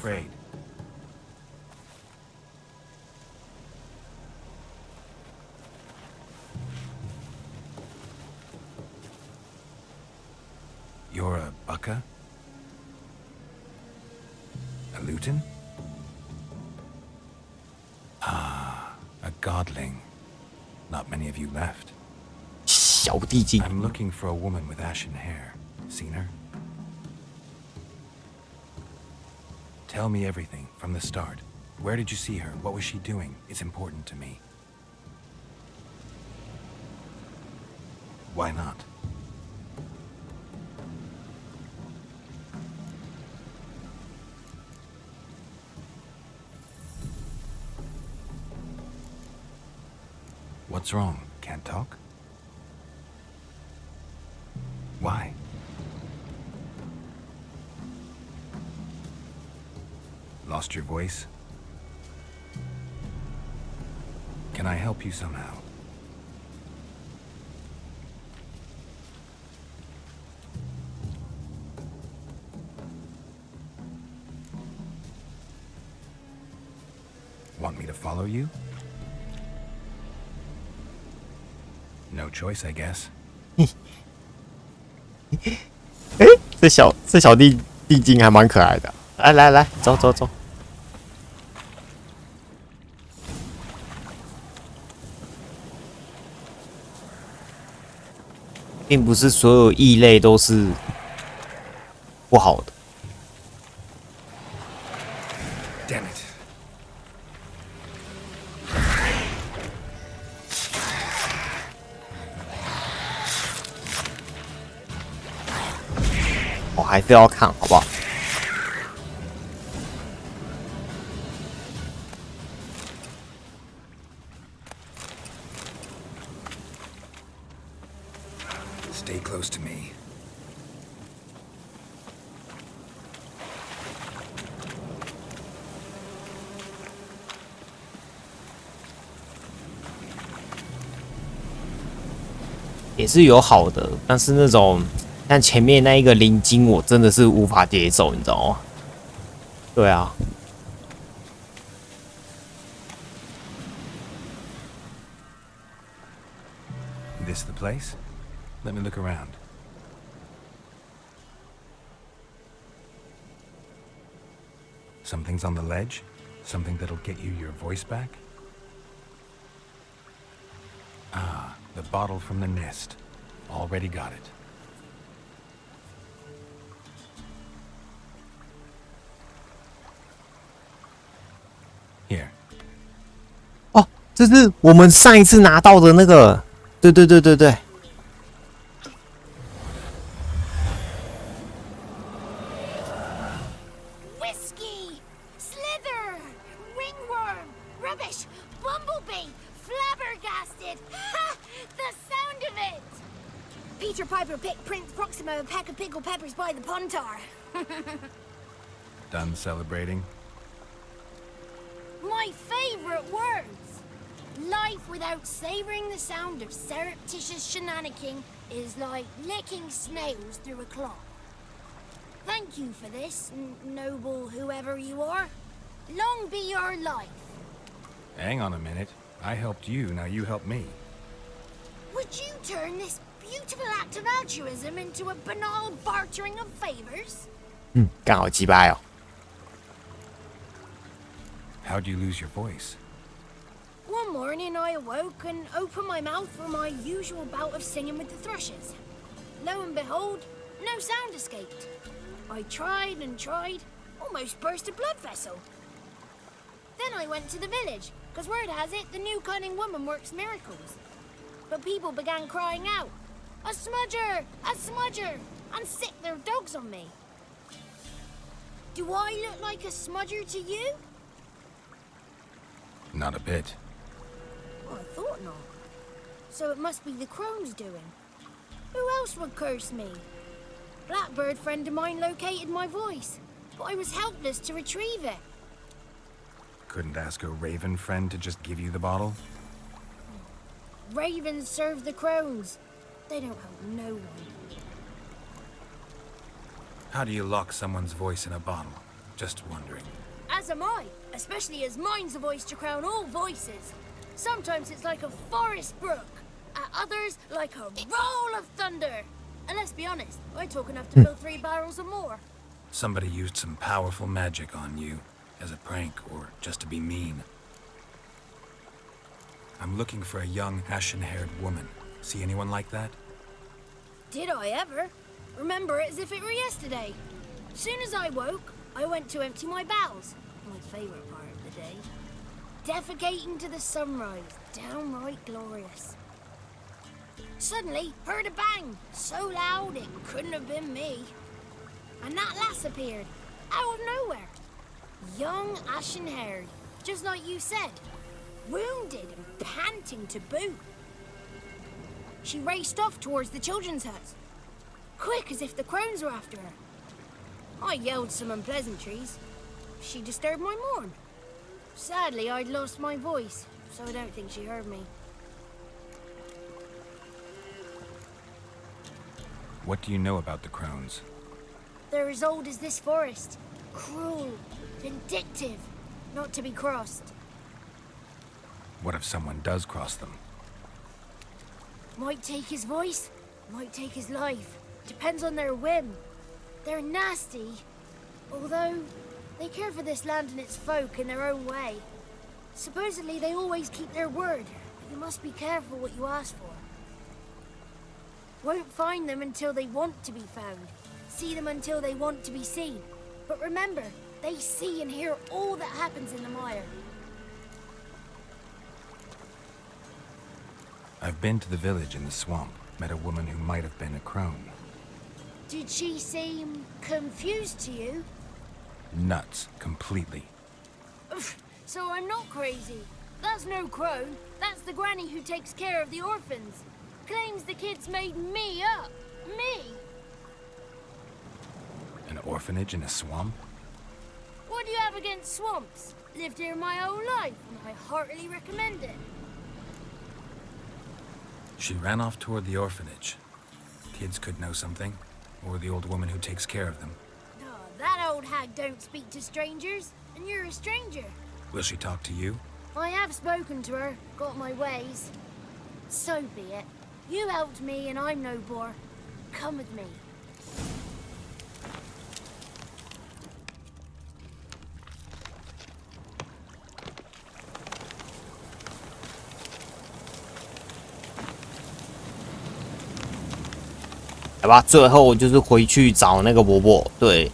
You're a Bucka? A Luton? Ah, a godling. Not many of you left. 小地精。I'm looking for a woman with ashen hair. Seen her? Tell me everything from the start. Where did you see her? What was she doing? It's important to me. Why not? What's wrong? Can't talk? Why? Lost your voice? Can I help you somehow? Want me to follow you? No choice, I guess. 这小地精还蛮可爱的。来，走。并不是所有异类都是不好的。Damn it. 我还是要看，好不好？ Stay close to me. "也是有好的，但是那种像前面那一个灵晶，我真的是无法接受，你知道吗？对啊。 This the place? Let me look around. Something's on the ledge? Something that'll get you your voice back? Ah, the bottle from the nest. Already got it. Here. 哦，这是我们上一次拿到的那个。 对。 Whiskey, slither, ringworm, rubbish, bumblebee, flabbergasted. Ha! The sound of it. Peter Piper picked Prince Proximo a pack of pickled peppers by the pontar. Done celebrating? My favorite words. Life without savoring the sound of surreptitious shenanigan is like licking snails through a cloth. Thank you for this, noble whoever you are. Long be your life. Hang on a minute. I helped you, now you help me. Would you turn this beautiful act of altruism into a banal bartering of favors? 刚好击败哦。 How'd you lose your voice? One morning I awoke and opened my mouth for my usual bout of singing with the thrushes. Lo and behold, no sound escaped. I tried and tried, almost burst a blood vessel. Then I went to the village, because word has it the new cunning woman works miracles. But people began crying out, "A smudger! A smudger!" and sicked their dogs on me. Do I look like a smudger to you? Not a bit. Well, I thought not. So it must be the crone's doing. Who else would curse me? Blackbird friend of mine located my voice, but I was helpless to retrieve it. Couldn't ask a raven friend to just give you the bottle? Ravens serve the crones. They don't help no one. How do you lock someone's voice in a bottle? Just wondering. As am I, especially as mine's a voice to crown all voices. Sometimes it's like a forest brook, at others like a roll of thunder. And let's be honest, I talk enough to fill 3 barrels or more. Somebody used some powerful magic on you, as a prank or just to be mean. I'm looking for a young, ashen-haired woman. See anyone like that? Did I ever? Remember it as if it were yesterday. Soon as I woke, I went to empty my bowels. My favorite part of the day. Defecating to the sunrise. Downright glorious. Suddenly, heard a bang. So loud it couldn't have been me. And that lass appeared. Out of nowhere. Young, ashen-haired. Just like you said. Wounded and panting to boot. She raced off towards the children's huts. Quick as if the crones were after her. I yelled some unpleasantries. She disturbed my morn. Sadly, I'd lost my voice, so I don't think she heard me. What do you know about the crones? They're as old as this forest. Cruel, vindictive, not to be crossed. What if someone does cross them? Might take his voice, might take his life. Depends on their whim. They're nasty, although they care for this land and its folk in their own way. Supposedly they always keep their word, but you must be careful what you ask for. Won't find them until they want to be found. See them until they want to be seen. But remember, they see and hear all that happens in the mire. I've been to the village in the swamp. Met a woman who might have been a crone. Did she seem confused to you? Nuts. Completely. So I'm not crazy. That's no crone. That's the granny who takes care of the orphans. Claims the kids made me up. Me! An orphanage in a swamp? What do you have against swamps? Lived here my whole life, and I heartily recommend it. She ran off toward the orphanage. Kids could know something. Or the old woman who takes care of them. Oh, that old hag don't speak to strangers, and you're a stranger. Will she talk to you? I have spoken to her, got my ways. So be it. You helped me, and I'm no bore. Come with me.来吧，最后就是回去找那个伯伯，对，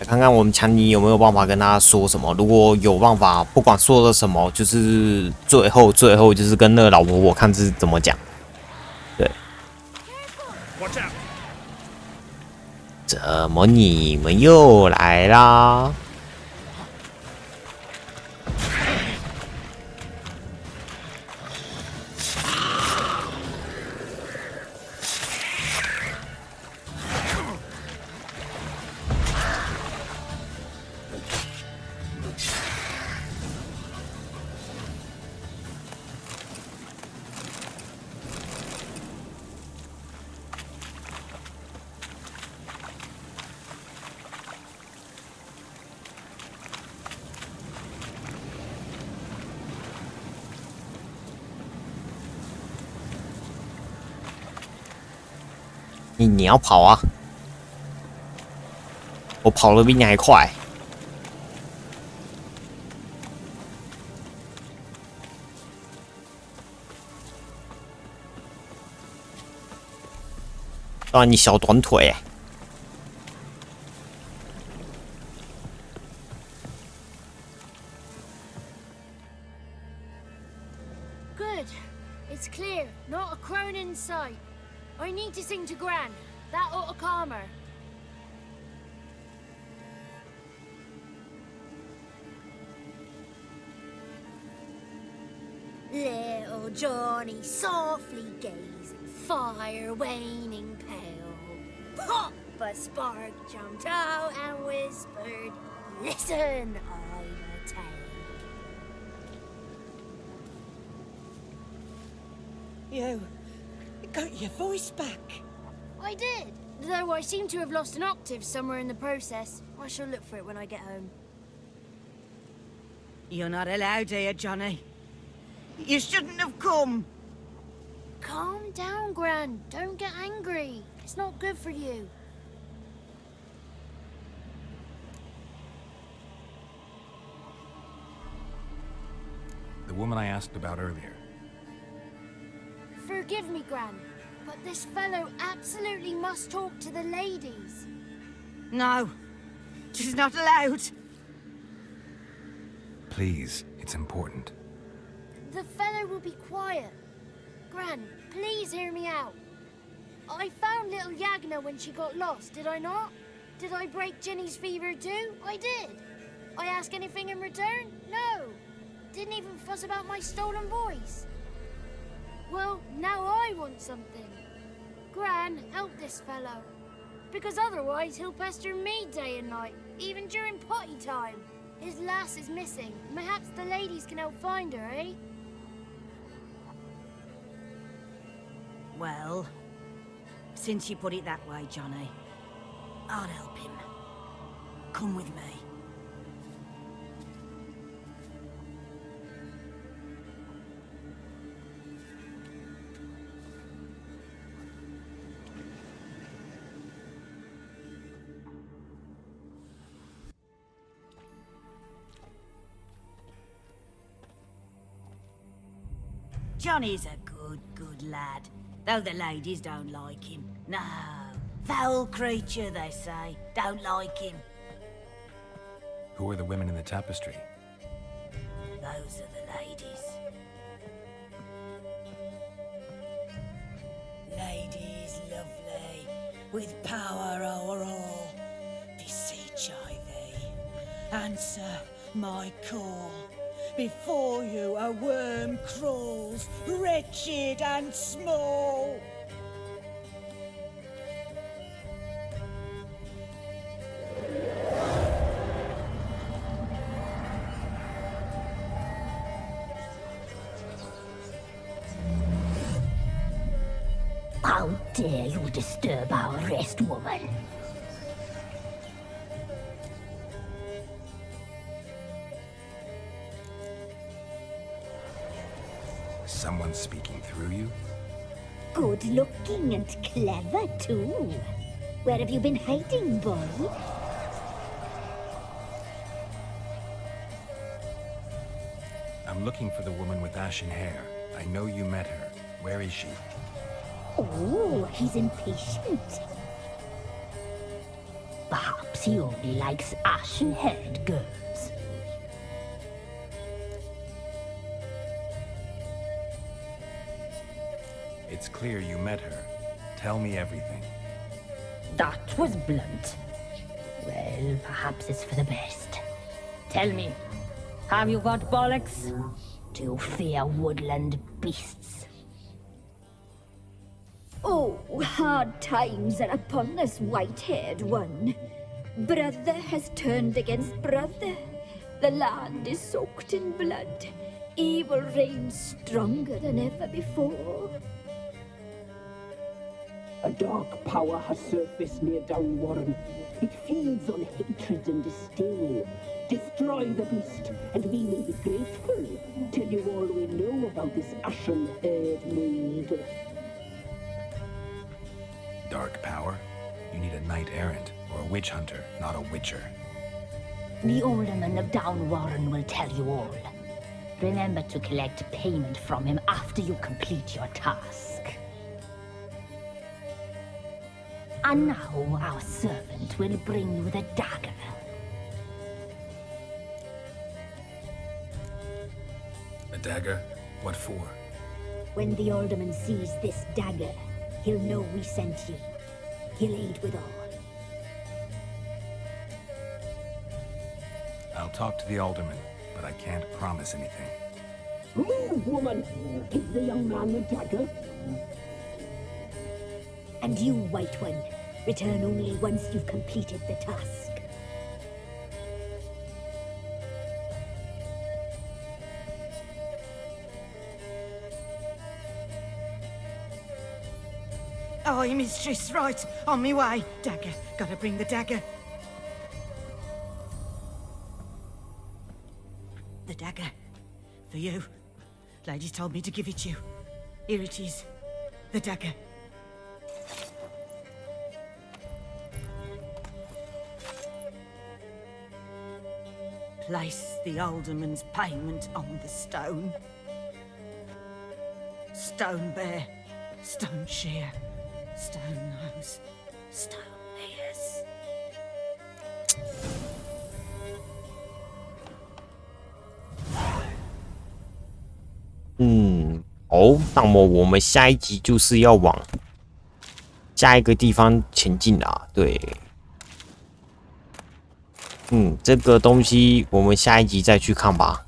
来看看我们强尼有没有办法跟他说什么。如果有办法，不管说了什么，就是最后就是跟那个老伯伯看是怎么讲。对，怎么你们又来啦？你要跑啊！我跑得比你还快。当然，你小短腿。Good. It's clear. Not a crone in sight. I need to sing to Gran. That ought to calm her. Little Johnny softly gazing, fire waning pale. Pop! A spark jumped out and whispered, "Listen, I'm a tale." You got your voice back. I did. Though I seem to have lost an octave somewhere in the process. I shall look for it when I get home. You're not allowed here, Johnny. You shouldn't have come. Calm down, Gran. Don't get angry. It's not good for you. The woman I asked about earlier. Forgive me, Gran, but this fellow absolutely must talk to the ladies. No, she's not allowed. Please, it's important. The fellow will be quiet. Gran, please hear me out. I found little Yagna when she got lost, did I not? Did I break Ginny's fever too? I did. I ask anything in return? No. Didn't even fuss about my stolen voice. Well, now I want something. Gran, help this fellow. Because otherwise he'll pester me day and night, even during potty time. His lass is missing. Perhaps the ladies can help find her, eh? Well, since you put it that way, Johnny, I'll help him. Come with me. Johnny's a good lad, though the ladies don't like him. No, foul creature, they say. Don't like him. Who are the women in the tapestry? Those are the ladies. Ladies lovely, with power o'er all. Beseech I thee, answer my call. Before you a worm crawls, wretched and small. How dare you disturb our rest, woman? Someone speaking through you? Good looking and clever, too. Where have you been hiding, boy? I'm looking for the woman with ashen hair. I know you met her. Where is she? Oh, he's impatient. Perhaps he only likes ashen-haired girls. It's clear you met her. Tell me everything. That was blunt. Well, perhaps it's for the best. Tell me, have you got bollocks? Do you fear woodland beasts? Oh, hard times are upon us, white-haired one. Brother has turned against brother. The land is soaked in blood. Evil reigns stronger than ever before. A dark power has surfaced near Downwarren. It feeds on hatred and disdain. Destroy the beast, and we will be grateful. Tell you all we know about this ashen-haired maid. Dark power? You need a knight-errant, or a witch-hunter, not a witcher. The alderman of Downwarren will tell you all. Remember to collect payment from him after you complete your task. And now our servant will bring you the dagger. A dagger? What for? When the alderman sees this dagger, he'll know we sent you. He'll aid with all. I'll talk to the alderman, but I can't promise anything. Move, woman! Give the young man the dagger. And you, White One, return only once you've completed the task. Aye, mistress, right. On me way. Dagger. Gotta bring the dagger. The dagger. For you. Lady told me to give it you. Here it is. The dagger. Place the alderman's payment on the stone. Stone bear, stone shear, stone nose, stone ears. 那么我们下一集就是要往下一个地方前进啦。对，这个东西我们下一集再去看吧。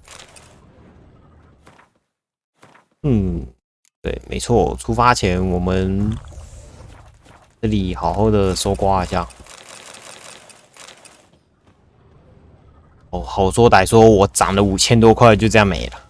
对，没错，出发前我们这里好好的搜刮一下。好说歹说，我涨了5000多块，就这样没了。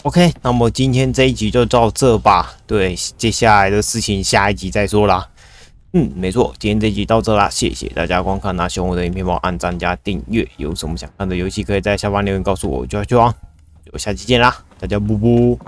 OK， 那么今天这一集就到这吧。对，接下来的事情下一集再说啦。没错，今天这一集到这啦，谢谢大家观看。喜欢我的影片，帮我按赞加订阅。有什么想看的游戏，可以在下方留言告诉我，就下期见啦，大家啵啵。